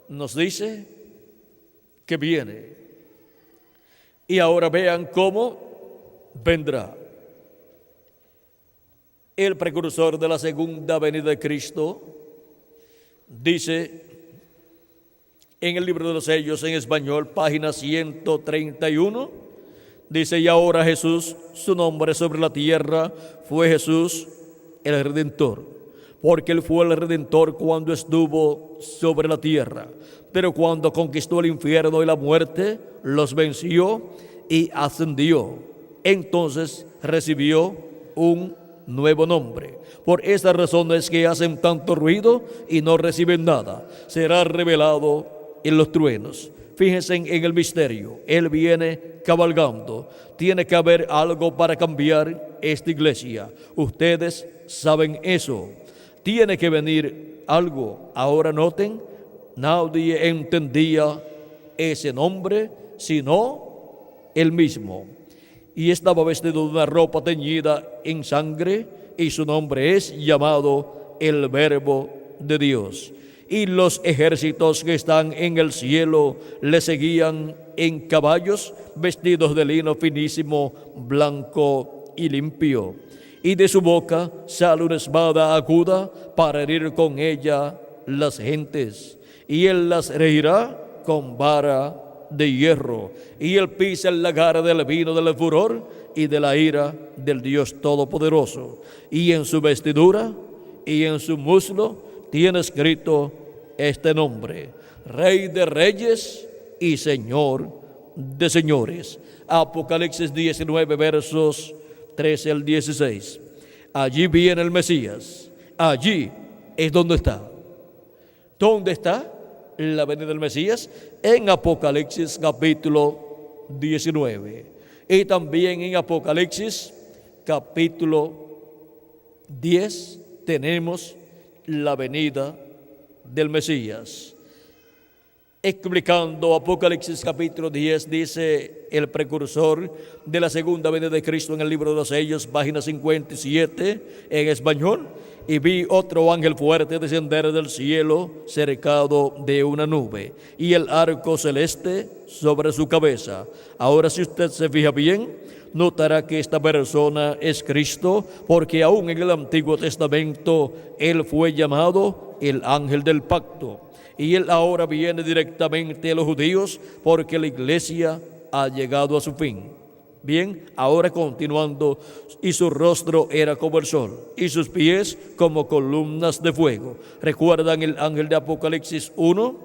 nos dice que viene. Y ahora vean cómo vendrá. El precursor de la segunda venida de Cristo dice en el libro de los sellos en español, página 131, dice: y ahora Jesús, su nombre sobre la tierra fue Jesús el Redentor, porque Él fue el Redentor cuando estuvo sobre la tierra, pero cuando conquistó el infierno y la muerte, los venció y ascendió. Entonces recibió un nuevo nombre. Por esta razón es que hacen tanto ruido y no reciben nada. Será revelado en los truenos. Fíjense en el misterio. Él viene cabalgando. Tiene que haber algo para cambiar esta iglesia. Ustedes saben eso. Tiene que venir algo. Ahora noten, nadie entendía ese nombre sino él mismo. Y estaba vestido de una ropa teñida en sangre, y su nombre es llamado el Verbo de Dios. Y los ejércitos que están en el cielo le seguían en caballos vestidos de lino finísimo, blanco y limpio. Y de su boca sale una espada aguda para herir con ella las gentes. Y él las regirá con vara de hierro, y él pisa el lagar del vino del furor y de la ira del Dios Todopoderoso. Y en su vestidura y en su muslo tiene escrito este nombre: Rey de Reyes y Señor de Señores. Apocalipsis 19, versos 13 al 16. Allí viene el Mesías. Allí es donde está. ¿Dónde está la venida del Mesías? En Apocalipsis capítulo 19. Y también en Apocalipsis capítulo 10 tenemos la venida del Mesías. Explicando Apocalipsis capítulo 10, dice el precursor de la segunda venida de Cristo en el libro de los sellos, página 57 en español: y vi otro ángel fuerte descender del cielo cercado de una nube, y el arco celeste sobre su cabeza. Ahora, si usted se fija bien, notará que esta persona es Cristo, porque aún en el Antiguo Testamento Él fue llamado el ángel del pacto. Y Él ahora viene directamente a los judíos porque la iglesia ha llegado a su fin. Bien, ahora continuando: y su rostro era como el sol, y sus pies como columnas de fuego. ¿Recuerdan el ángel de Apocalipsis 1?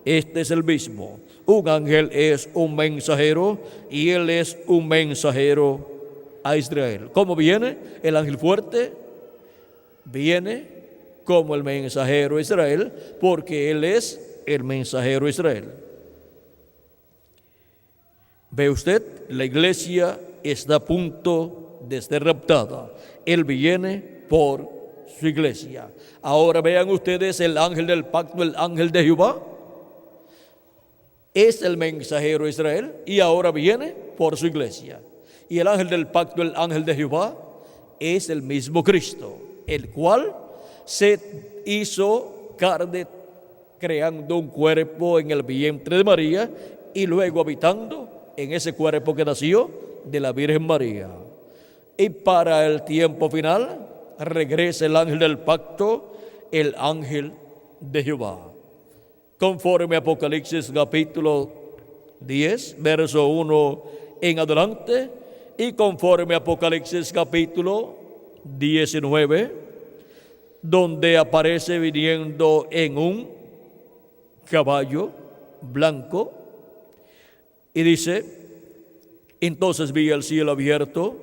Este es el mismo. Un ángel es un mensajero, y él es un mensajero a Israel. ¿Cómo viene el ángel fuerte? Viene como el mensajero a Israel, porque él es el mensajero a Israel. ¿Ve usted? La iglesia está a punto de ser raptada. Él viene por su iglesia. Ahora vean ustedes el ángel del pacto, el ángel de Jehová. Es el mensajero de Israel y ahora viene por su iglesia. Y el ángel del pacto, el ángel de Jehová, es el mismo Cristo, el cual se hizo carne creando un cuerpo en el vientre de María y luego habitando en ese cuerpo que nació de la Virgen María. Y para el tiempo final regresa el ángel del pacto, el ángel de Jehová. Conforme a Apocalipsis capítulo 10, verso 1 en adelante, y conforme a Apocalipsis capítulo 19, donde aparece viniendo en un caballo blanco, y dice: entonces vi el cielo abierto,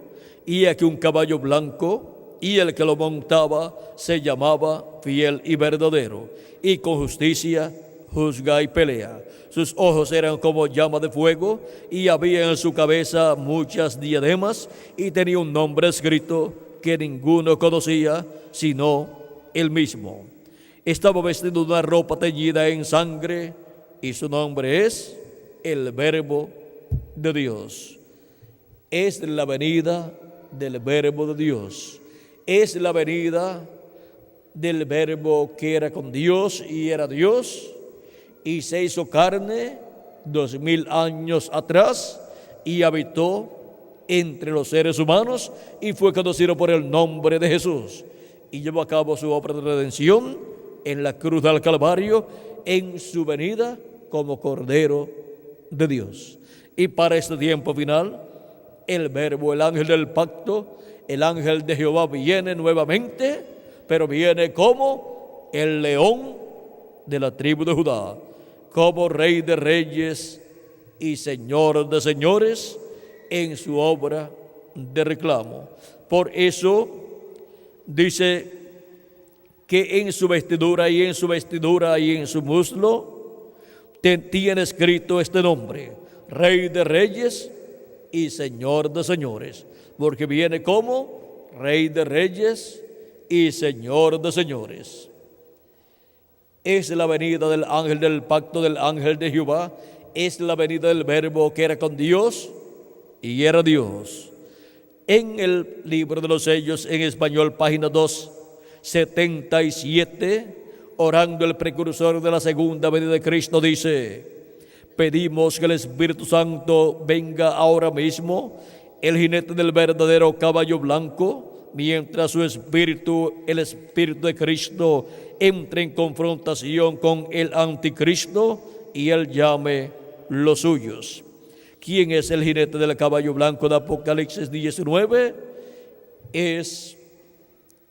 y aquí un caballo blanco, y el que lo montaba se llamaba Fiel y Verdadero, y con justicia juzga y pelea. Sus ojos eran como llama de fuego, y había en su cabeza muchas diademas, y tenía un nombre escrito que ninguno conocía sino él mismo. Estaba vestido de una ropa teñida en sangre, y su nombre es el Verbo de Dios. Es la venida del Verbo de Dios. Es la venida del Verbo que era con Dios y era Dios, y se hizo carne 2000 años atrás y habitó entre los seres humanos y fue conocido por el nombre de Jesús y llevó a cabo su obra de redención en la cruz del Calvario en su venida como Cordero de Dios. Y para este tiempo final, el Verbo, el ángel del pacto, el ángel de Jehová viene nuevamente, pero viene como el león de la tribu de Judá, como Rey de reyes y Señor de señores en su obra de reclamo. Por eso dice que en su vestidura y en su muslo tiene escrito este nombre: Rey de reyes y Señor de señores, porque viene como Rey de reyes y Señor de señores. Es la venida del ángel del pacto, del ángel de Jehová, es la venida del Verbo que era con Dios y era Dios. En el libro de los sellos, en español, página 277, orando el precursor de la segunda venida de Cristo, dice: pedimos que el Espíritu Santo venga ahora mismo, el jinete del verdadero caballo blanco, mientras su espíritu, el Espíritu de Cristo, entre en confrontación con el anticristo y él llame los suyos. ¿Quién es el jinete del caballo blanco de Apocalipsis 19? Es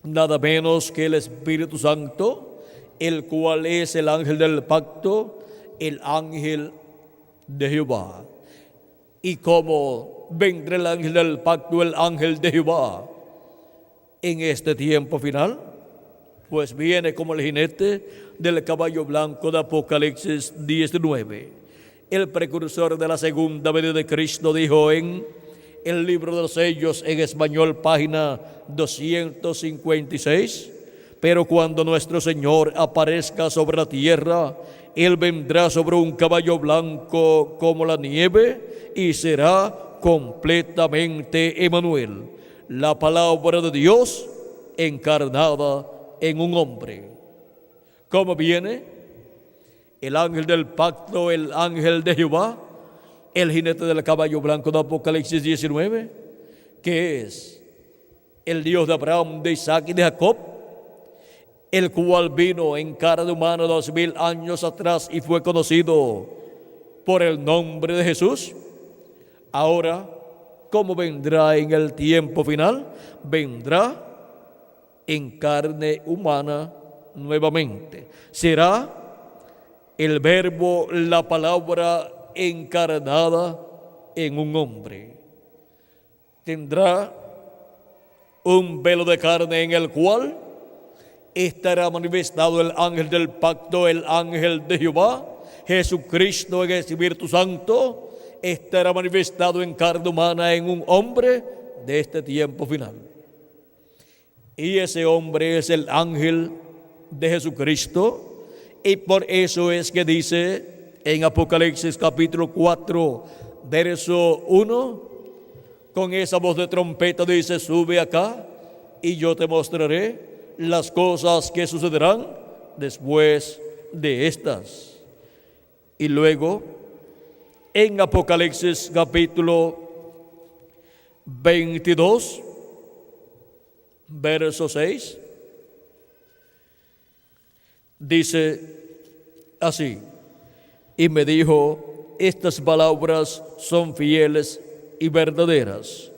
nada menos que el Espíritu Santo, el cual es el ángel del pacto, el ángel de Jehová. ¿Y cómo vendrá el ángel del pacto, el ángel de Jehová, en este tiempo final? Pues viene como el jinete del caballo blanco de Apocalipsis 19. El precursor de la segunda venida de Cristo dijo en el libro de los sellos, en español, página 256: pero cuando nuestro Señor aparezca sobre la tierra, Él vendrá sobre un caballo blanco como la nieve y será completamente Emmanuel, la palabra de Dios encarnada en un hombre. ¿Cómo viene? El ángel del pacto, el ángel de Jehová, el jinete del caballo blanco de Apocalipsis 19, que es el Dios de Abraham, de Isaac y de Jacob, el cual vino en carne humana 2000 años atrás y fue conocido por el nombre de Jesús. Ahora, ¿cómo vendrá en el tiempo final? Vendrá en carne humana nuevamente. Será el Verbo, la palabra encarnada en un hombre. Tendrá un velo de carne en el cual estará manifestado el ángel del pacto, el ángel de Jehová. Jesucristo en el Espíritu Santo estará manifestado en carne humana en un hombre de este tiempo final. Y ese hombre es el ángel de Jesucristo. Y por eso es que dice en Apocalipsis capítulo 4, verso 1, con esa voz de trompeta dice: sube acá y yo te mostraré las cosas que sucederán después de estas. Y luego en Apocalipsis capítulo 22, verso 6, dice así: y me dijo, estas palabras son fieles y verdaderas,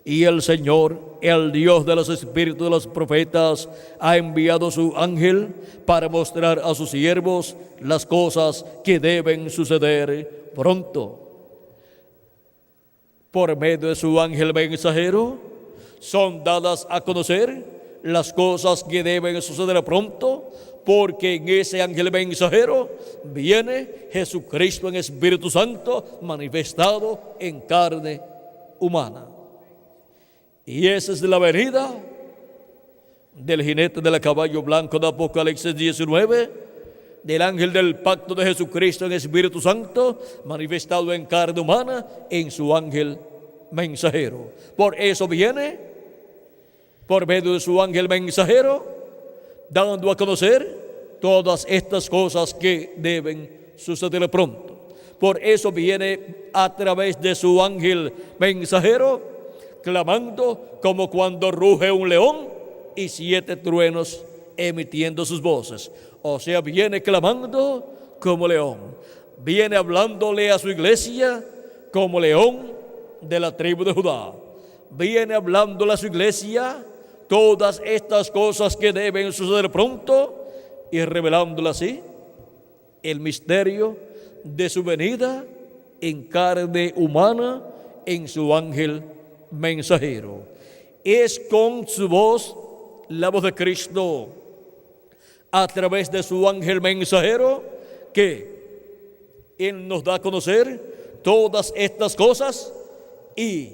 y el Señor, el Dios de los espíritus de los profetas, ha enviado su ángel para mostrar a sus siervos las cosas que deben suceder pronto. Por medio de su ángel mensajero son dadas a conocer las cosas que deben suceder pronto, porque en ese ángel mensajero viene Jesucristo en Espíritu Santo manifestado en carne humana. Y esa es la venida del jinete del caballo blanco de Apocalipsis 19, del ángel del pacto de Jesucristo en Espíritu Santo manifestado en carne humana en su ángel mensajero. Por eso viene por medio de su ángel mensajero, dando a conocer todas estas cosas que deben suceder pronto. Por eso viene a través de su ángel mensajero, clamando como cuando ruge un león y 7 truenos emitiendo sus voces. O sea, viene clamando como león. Viene hablándole a su iglesia como león de la tribu de Judá. Viene hablándole a su iglesia todas estas cosas que deben suceder pronto y revelándole así el misterio de su venida en carne humana en su ángel mensajero. Es con su voz, la voz de Cristo, a través de su ángel mensajero, que Él nos da a conocer todas estas cosas y,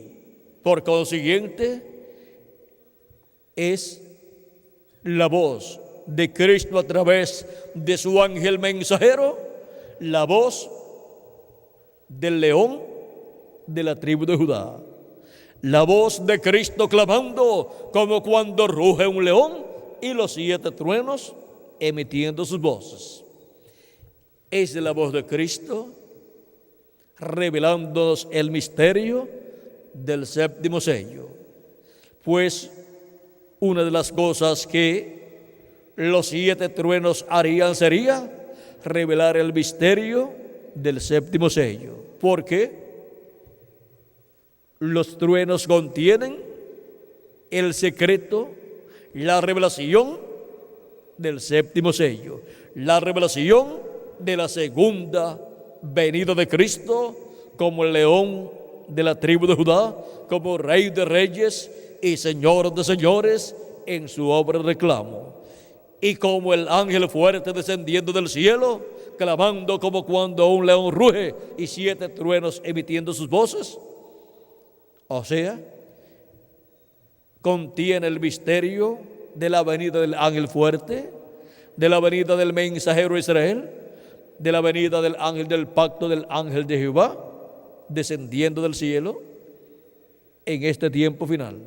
por consiguiente, es la voz de Cristo a través de su ángel mensajero, la voz del león de la tribu de Judá. La voz de Cristo clamando como cuando ruge un león y los 7 truenos emitiendo sus voces. Es la voz de Cristo revelándonos el misterio del 7º sello. Pues una de las cosas que los 7 truenos harían sería revelar el misterio del 7º sello. Porque los truenos contienen el secreto, la revelación del 7º sello, la revelación de la segunda venida de Cristo como el león de la tribu de Judá, como Rey de reyes y Señor de señores en su obra de reclamo, y como el ángel fuerte descendiendo del cielo, clamando como cuando un león ruge y 7 truenos emitiendo sus voces. O sea, contiene el misterio de la venida del ángel fuerte, de la venida del mensajero Israel, de la venida del ángel del pacto, del ángel de Jehová, descendiendo del cielo en este tiempo final.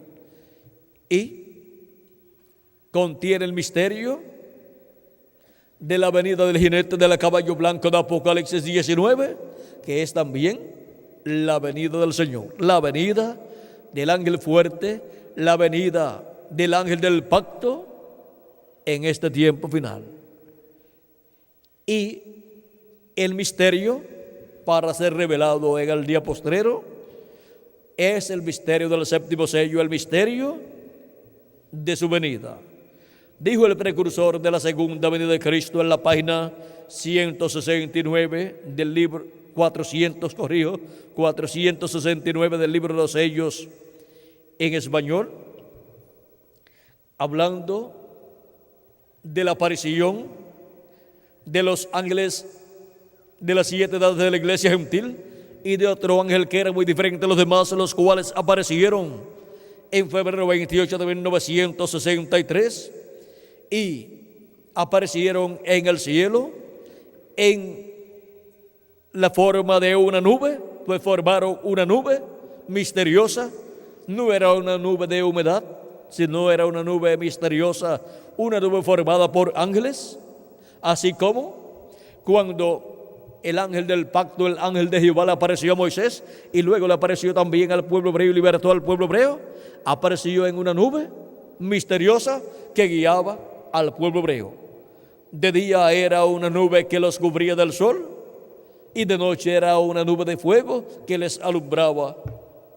Y contiene el misterio de la venida del jinete del caballo blanco de Apocalipsis 19, que es también la venida del Señor, la venida del ángel fuerte, la venida del ángel del pacto en este tiempo final. Y el misterio para ser revelado en el día postrero es el misterio del 7º sello, el misterio de su venida. Dijo el precursor de la segunda venida de Cristo en la página 169 del libro 469 del libro de los sellos en español, hablando de la aparición de los ángeles de las 7 edades de la iglesia gentil y de otro ángel que era muy diferente a los demás, los cuales aparecieron en febrero 28 de 1963 y aparecieron en el cielo en la forma de una nube, pues formaron una nube misteriosa. No era una nube de humedad, sino era una nube misteriosa, una nube formada por ángeles, así como cuando el ángel del pacto, el ángel de Jehová, le apareció a Moisés y luego le apareció también al pueblo hebreo y libertó al pueblo hebreo. Apareció en una nube misteriosa que guiaba al pueblo hebreo. De día era una nube que los cubría del sol y de noche era una nube de fuego que les alumbraba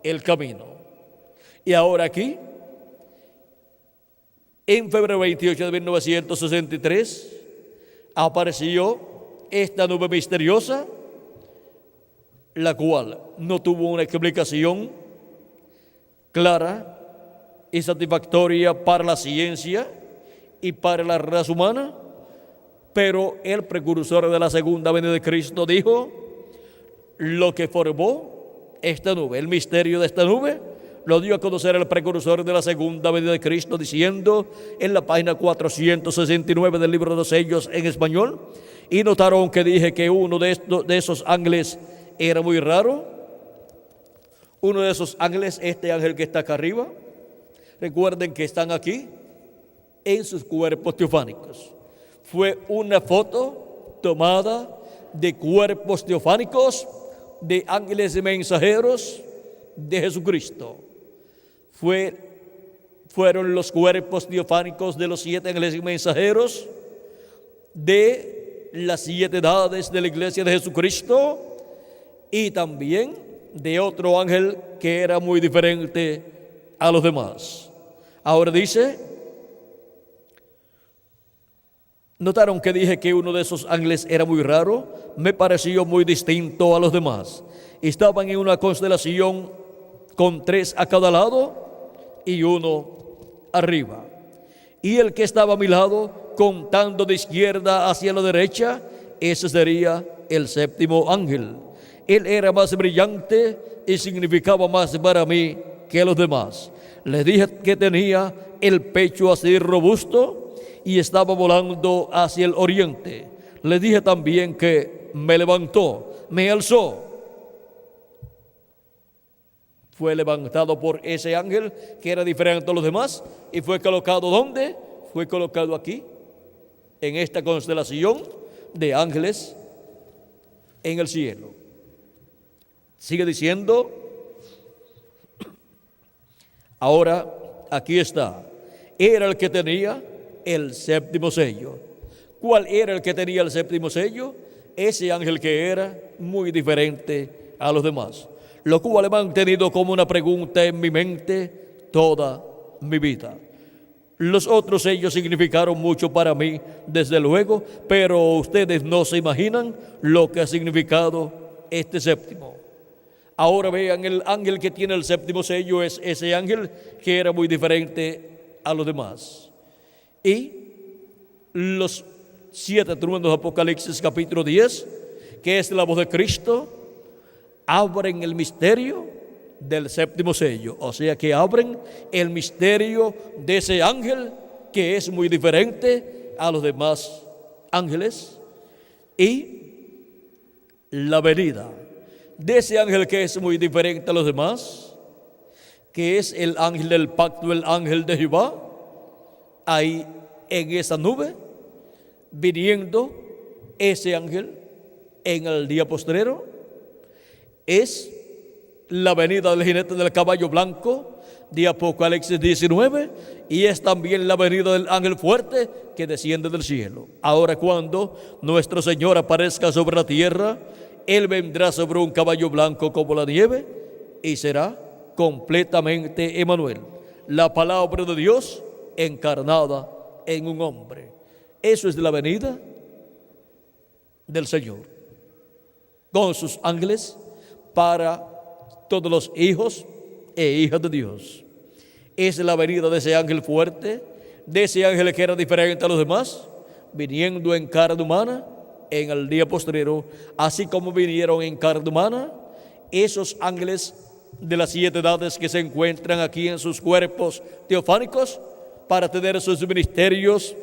el camino. Y ahora aquí, en febrero 28 de 1963, apareció esta nube misteriosa, la cual no tuvo una explicación clara y satisfactoria para la ciencia y para la raza humana, pero el precursor de la segunda venida de Cristo dijo lo que formó esta nube, el misterio de esta nube, lo dio a conocer el precursor de la segunda venida de Cristo, diciendo en la página 469 del libro de los sellos en español. Y notaron que dije que uno de esos ángeles era muy raro. Uno de esos ángeles, este ángel que está acá arriba. Recuerden que están aquí en sus cuerpos teofánicos. Fue una foto tomada de cuerpos teofánicos de ángeles mensajeros de Jesucristo. Fueron los cuerpos teofánicos de los 7 ángeles mensajeros de las 7 edades de la iglesia de Jesucristo, y también de otro ángel que era muy diferente a los demás. Ahora dice, ¿notaron que dije que uno de esos ángeles era muy raro? Me pareció muy distinto a los demás. Estaban en una constelación con 3 a cada lado y uno arriba. Y el que estaba a mi lado, contando de izquierda hacia la derecha, ese sería el 7º ángel. Él era más brillante y significaba más para mí que los demás. Les dije que tenía el pecho así robusto y estaba volando hacia el oriente. Les dije también que me levantó, me alzó. Fue levantado por ese ángel que era diferente a los demás y fue colocado ¿dónde? Fue colocado aquí, en esta constelación de ángeles en el cielo. Sigue diciendo, ahora aquí está, era el que tenía el 7º sello. ¿Cuál era el que tenía el 7º sello? Ese ángel que era muy diferente a los demás, lo cual he mantenido como una pregunta en mi mente toda mi vida. Los otros sellos significaron mucho para mí, desde luego, pero ustedes no se imaginan lo que ha significado este 7º. Ahora vean, el ángel que tiene el 7º sello es ese ángel que era muy diferente a los demás. Y los 7 truenos de Apocalipsis capítulo 10, que es la voz de Cristo, abren el misterio del 7º sello. O sea que abren el misterio de ese ángel que es muy diferente a los demás ángeles, y la venida de ese ángel que es muy diferente a los demás, que es el ángel del pacto, el ángel de Jehová, ahí en esa nube, viniendo ese ángel en el día postrero, es la venida del jinete del caballo blanco de Apocalipsis 19, y es también la venida del ángel fuerte que desciende del cielo. Ahora, cuando nuestro Señor aparezca sobre la tierra, Él vendrá sobre un caballo blanco como la nieve y será completamente Emmanuel, la palabra de Dios encarnada en un hombre. Eso es la venida del Señor, con sus ángeles para todos los hijos e hijas de Dios. Es la venida de ese ángel fuerte, de ese ángel que era diferente a los demás, viniendo en carne humana en el día postrero, así como vinieron en carne humana esos ángeles de las 7 edades que se encuentran aquí en sus cuerpos teofánicos para tener sus ministerios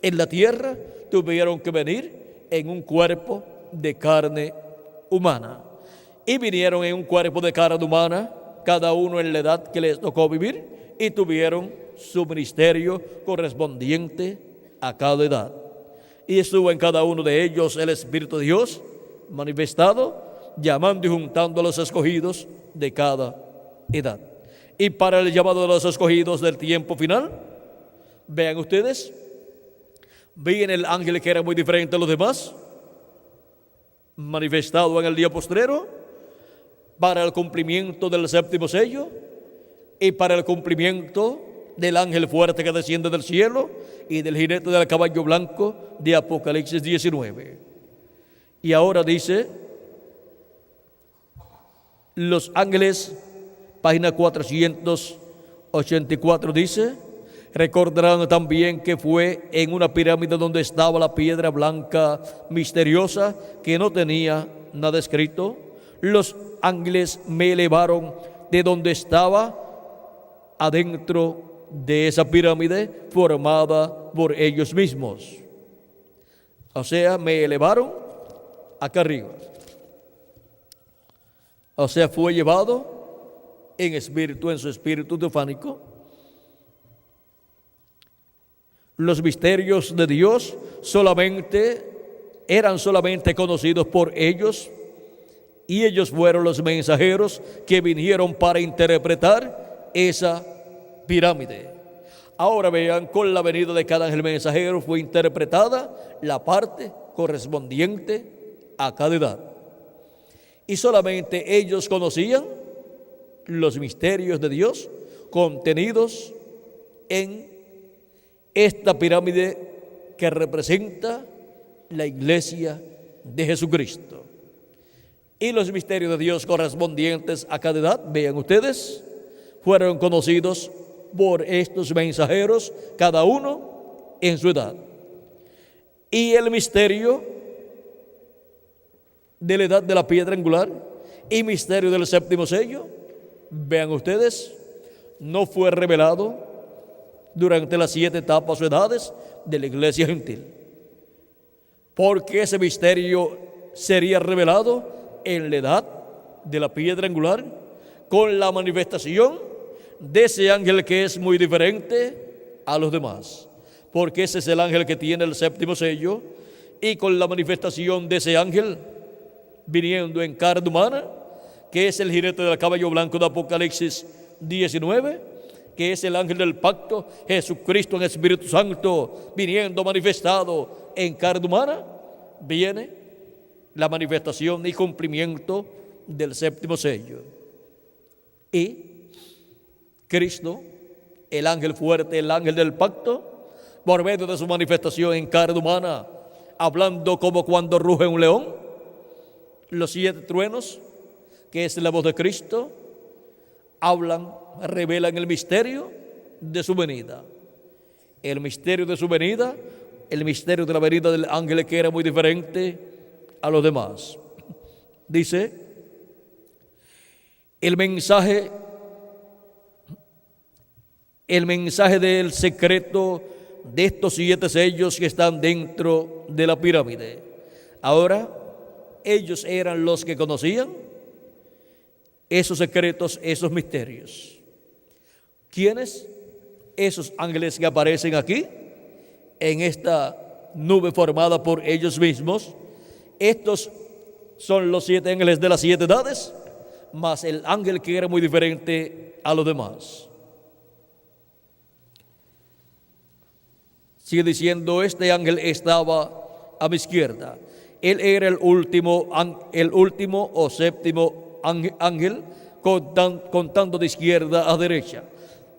en la tierra. Tuvieron que venir en un cuerpo de carne humana, y vinieron en un cuerpo de carne humana, cada uno en la edad que les tocó vivir, y tuvieron su ministerio correspondiente a cada edad. Y estuvo en cada uno de ellos el Espíritu de Dios manifestado, llamando y juntando a los escogidos de cada edad. Y para el llamado de los escogidos del tiempo final, vean ustedes, viene el ángel que era muy diferente a los demás, manifestado en el día postrero, para el cumplimiento del 7º sello y para el cumplimiento del ángel fuerte que desciende del cielo y del jinete del caballo blanco de Apocalipsis 19. Y ahora dice, los ángeles, página 484, dice, recordarán también que fue en una pirámide donde estaba la piedra blanca misteriosa que no tenía nada escrito. Los ángeles me elevaron de donde estaba adentro de esa pirámide formada por ellos mismos. O sea, me elevaron acá arriba. O sea, fue llevado en espíritu, en su espíritu teofánico, Los misterios de Dios eran solamente conocidos por ellos, y ellos fueron los mensajeros que vinieron para interpretar esa pirámide. Ahora vean, con la venida de cada ángel mensajero fue interpretada la parte correspondiente a cada edad. Y solamente ellos conocían los misterios de Dios contenidos en esta pirámide que representa la iglesia de Jesucristo. Y los misterios de Dios correspondientes a cada edad, vean ustedes, fueron conocidos por estos mensajeros, cada uno en su edad. Y el misterio de la edad de la piedra angular y misterio del séptimo sello, vean ustedes, no fue revelado durante las 7 etapas o edades de la iglesia gentil, porque ese misterio sería revelado en la edad de la piedra angular, con la manifestación de ese ángel que es muy diferente a los demás, porque ese es el ángel que tiene el séptimo sello, y con la manifestación de ese ángel viniendo en carne humana, que es el jinete del caballo blanco de Apocalipsis 19, que es el ángel del pacto, Jesucristo en Espíritu Santo, viniendo manifestado en carne humana, viene la manifestación y cumplimiento del séptimo sello. Y Cristo, el ángel fuerte, el ángel del pacto, por medio de su manifestación en carne humana, hablando como cuando ruge un león, los 7 truenos, que es la voz de Cristo, revelan el misterio de su venida. El misterio de su venida, el misterio de la venida del ángel, que era muy diferente a los demás. Dice, el mensaje del secreto de estos 7 sellos que están dentro de la pirámide. Ahora, ellos eran los que conocían esos secretos, esos misterios. ¿Quiénes? Esos ángeles que aparecen aquí, en esta nube formada por ellos mismos. Estos son los 7 ángeles de las 7 edades, más el ángel que era muy diferente a los demás. Sigue diciendo, este ángel estaba a mi izquierda. Él era el último o séptimo ángel, contando de izquierda a derecha,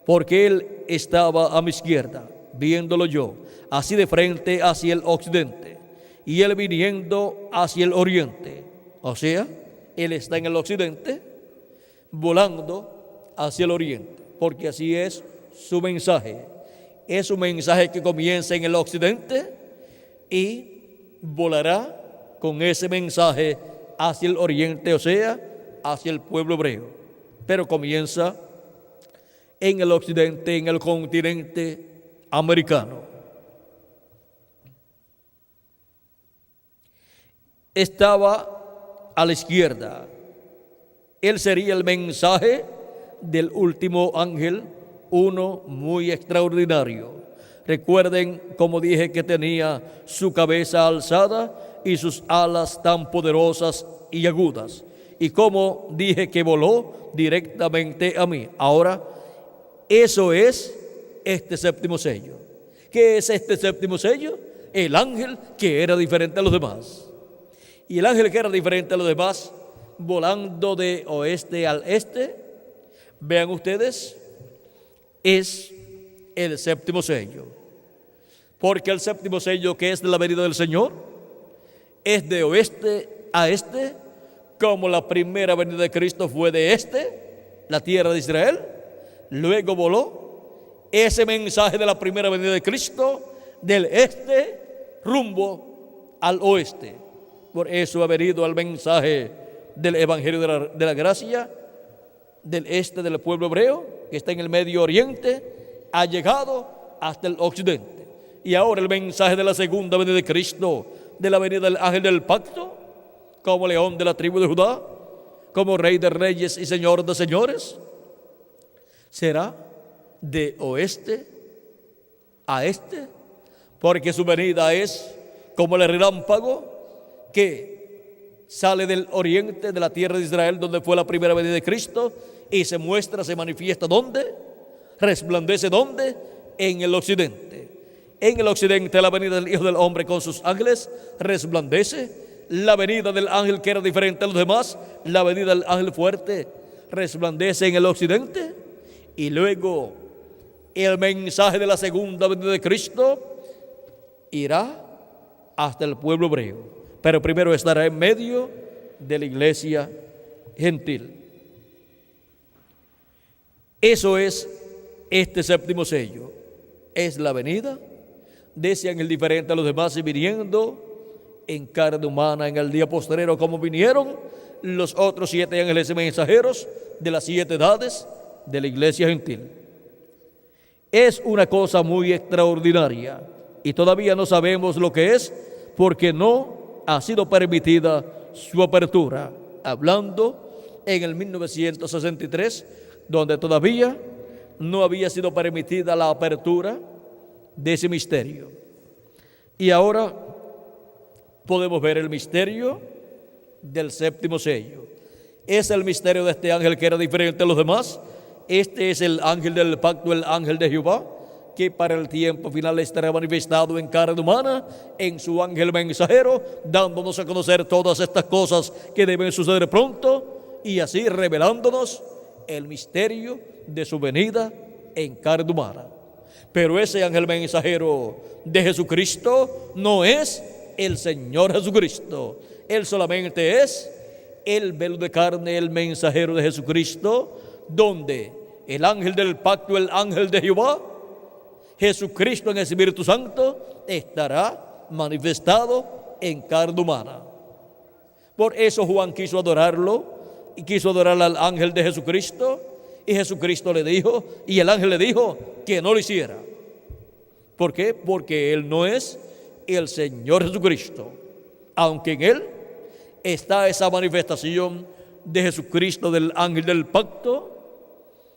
porque él estaba a mi izquierda, viéndolo yo, así de frente hacia el occidente, y él viniendo hacia el oriente. O sea, él está en el occidente, volando hacia el oriente, porque así es su mensaje. Es un mensaje que comienza en el occidente y volará con ese mensaje hacia el oriente, o sea, hacia el pueblo hebreo. Pero comienza en el occidente, en el continente americano. Estaba a la izquierda. Él sería el mensaje del último ángel, uno muy extraordinario. Recuerden, como dije, que tenía su cabeza alzada y sus alas tan poderosas y agudas. Y como dije que voló directamente a mí. Ahora, eso es este séptimo sello. ¿Qué es este séptimo sello? El ángel que era diferente a los demás. Y el ángel que era diferente a los demás, volando de oeste al este, vean ustedes, es el séptimo sello. Porque el séptimo sello, que es de la venida del Señor, es de oeste a este, como la primera venida de Cristo fue de este, la tierra de Israel. Luego voló ese mensaje de la primera venida de Cristo del este rumbo al oeste. Por eso ha venido el mensaje del Evangelio de la gracia del este del pueblo hebreo, que está en el Medio Oriente, ha llegado hasta el occidente. Y ahora el mensaje de la segunda venida de Cristo, de la venida del ángel del pacto, como león de la tribu de Judá, como rey de reyes y señor de señores, será de oeste a este, porque su venida es como el relámpago que sale del oriente de la tierra de Israel, donde fue la primera venida de Cristo, y se muestra, se manifiesta ¿dónde? Resplandece ¿dónde? En el occidente. En el occidente la venida del Hijo del Hombre con sus ángeles resplandece. La venida del ángel que era diferente a los demás, la venida del ángel fuerte, resplandece en el occidente. Y luego el mensaje de la segunda venida de Cristo irá hasta el pueblo hebreo, pero primero estará en medio de la iglesia gentil. Eso es este séptimo sello, es la venida de ese ángel diferente a los demás y viniendo en carne humana en el día postrero, como vinieron los otros 7 ángeles mensajeros de las 7 edades de la iglesia gentil. Es una cosa muy extraordinaria y todavía no sabemos lo que es, porque no ha sido permitida su apertura. Hablando en el 1963, donde todavía no había sido permitida la apertura de ese misterio. Y ahora podemos ver el misterio del séptimo sello. Es el misterio de este ángel que era diferente a los demás. Este es el ángel del pacto, el ángel de Jehová, que para el tiempo final estará manifestado en carne humana, en su ángel mensajero, dándonos a conocer todas estas cosas que deben suceder pronto, y así revelándonos el misterio de su venida en carne humana. Pero ese ángel mensajero de Jesucristo no es el Señor Jesucristo. Él solamente es el velo de carne, el mensajero de Jesucristo, donde el ángel del pacto, el ángel de Jehová, Jesucristo en el Espíritu Santo, estará manifestado en carne humana. Por eso Juan quiso adorarlo y quiso adorar al ángel de Jesucristo, y Jesucristo le dijo, y el ángel le dijo que no lo hiciera. ¿Por qué? Porque él no es el Señor Jesucristo, aunque en él está esa manifestación de Jesucristo, del ángel del pacto,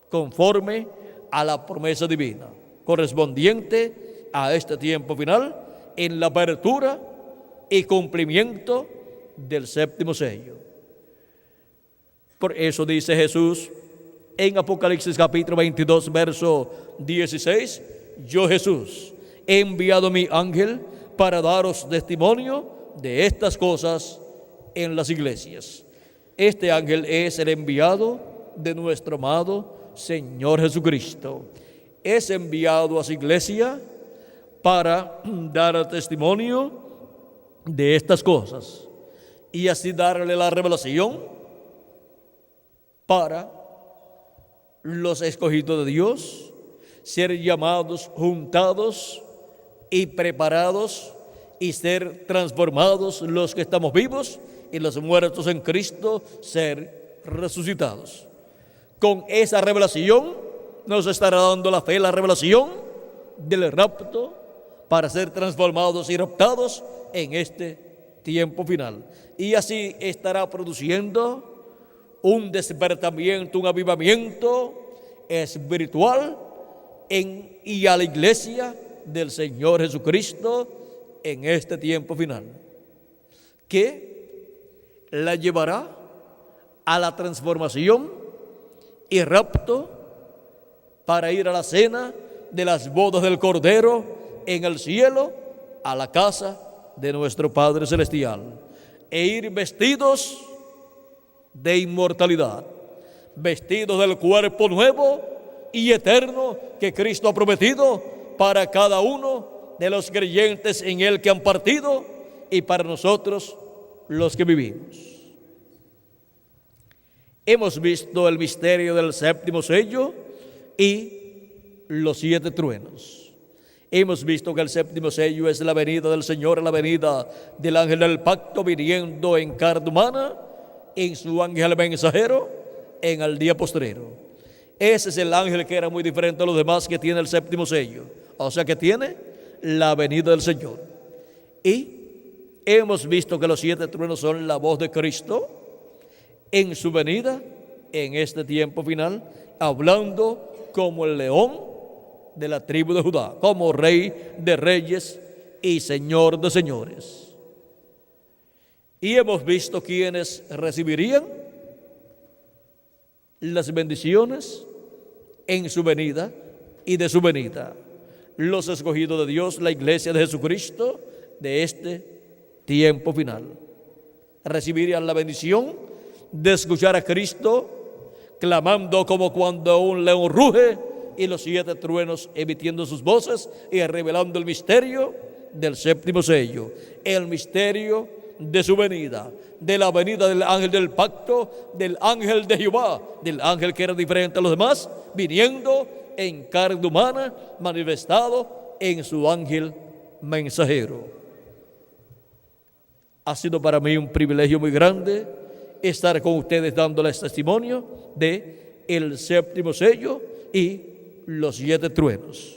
conforme a la promesa divina, correspondiente a este tiempo final, en la apertura y cumplimiento del séptimo sello. Por eso dice Jesús en Apocalipsis capítulo 22, verso 16, yo Jesús he enviado mi ángel para daros testimonio de estas cosas en las iglesias. Este ángel es el enviado de nuestro amado Señor Jesucristo. Es enviado a su iglesia para dar testimonio de estas cosas y así darle la revelación para los escogidos de Dios, ser llamados, juntados y preparados y ser transformados los que estamos vivos y los muertos en Cristo ser resucitados. Con esa revelación nos estará dando la fe, la revelación del rapto para ser transformados y raptados en este tiempo final. Y así estará produciendo un despertamiento, un avivamiento espiritual y a la iglesia del Señor Jesucristo en este tiempo final, que la llevará a la transformación y rapto para ir a la cena de las bodas del Cordero en el cielo, a la casa de nuestro Padre Celestial, e ir vestidos de inmortalidad, vestidos del cuerpo nuevo y eterno que Cristo ha prometido para cada uno de los creyentes en Él que han partido y para nosotros los que vivimos. Hemos visto el misterio del séptimo sello y los 7 truenos. Hemos visto que el séptimo sello es la venida del Señor, la venida del ángel del pacto viniendo en carne humana, en su ángel mensajero, en el día postrero. Ese es el ángel que era muy diferente a los demás, que tiene el séptimo sello, o sea que tiene la venida del Señor. Y hemos visto que los 7 truenos son la voz de Cristo en su venida en este tiempo final, hablando como el león de la tribu de Judá, como rey de reyes y Señor de señores. Y hemos visto quienes recibirían las bendiciones en su venida y de su venida. Los escogidos de Dios, la iglesia de Jesucristo de este tiempo final. Recibirían la bendición de escuchar a Cristo clamando como cuando un león ruge y los 7 truenos emitiendo sus voces y revelando el misterio del séptimo sello, el misterio de su venida, de la venida del ángel del pacto, del ángel de Jehová, del ángel que era diferente a los demás, viniendo en carne humana, manifestado en su ángel mensajero. Ha sido para mí un privilegio muy grande estar con ustedes dándoles testimonio de el séptimo sello y los 7 truenos.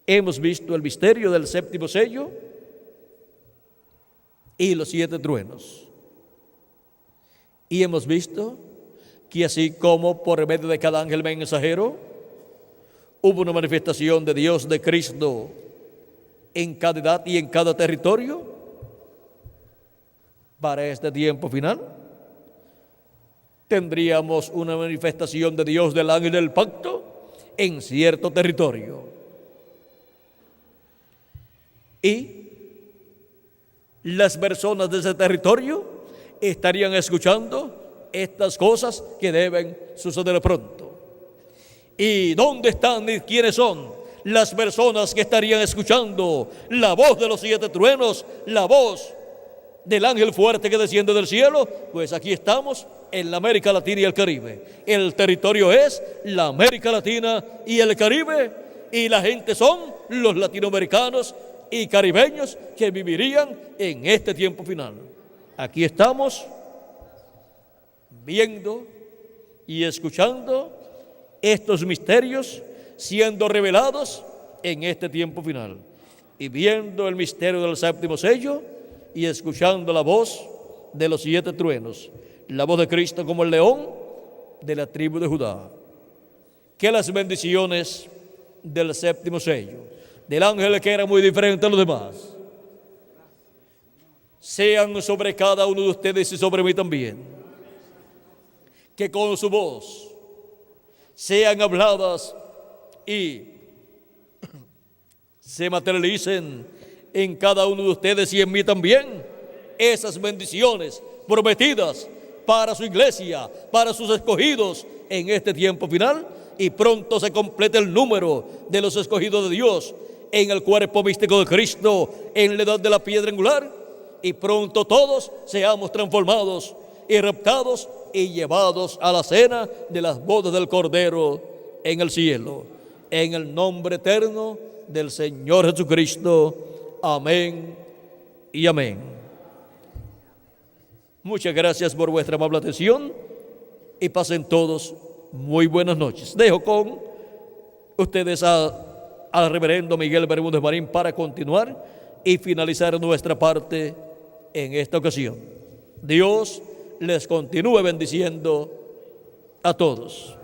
Hemos visto el misterio del séptimo sello y los 7 truenos. Y hemos visto que así como por medio de cada ángel mensajero hubo una manifestación de Dios, de Cristo, en cada edad y en cada territorio, para este tiempo final tendríamos una manifestación de Dios del ángel del pacto en cierto territorio. Y las personas de ese territorio estarían escuchando estas cosas que deben suceder pronto. ¿Y dónde están y quiénes son las personas que estarían escuchando la voz de los 7 truenos, la voz del ángel fuerte que desciende del cielo? Pues aquí estamos en la América Latina y el Caribe. El territorio es la América Latina y el Caribe, y la gente son los latinoamericanos y caribeños que vivirían en este tiempo final. Aquí estamos viendo y escuchando estos misterios siendo revelados en este tiempo final, y viendo el misterio del séptimo sello y escuchando la voz de los 7 truenos, la voz de Cristo como el león de la tribu de Judá. Que las bendiciones del séptimo sello, del ángel que era muy diferente a los demás, sean sobre cada uno de ustedes y sobre mí también. Que con su voz sean habladas y se materialicen en cada uno de ustedes y en mí también esas bendiciones prometidas para su iglesia, para sus escogidos en este tiempo final, y pronto se complete el número de los escogidos de Dios en el cuerpo místico de Cristo, en la edad de la piedra angular, y pronto todos seamos transformados y raptados y llevados a la cena de las bodas del Cordero en el cielo, en el nombre eterno del Señor Jesucristo. Amén y amén. Muchas gracias por vuestra amable atención y pasen todos muy buenas noches. Dejo con ustedes al reverendo Miguel Bermúdez Marín para continuar y finalizar nuestra parte en esta ocasión. Dios les continúe bendiciendo a todos.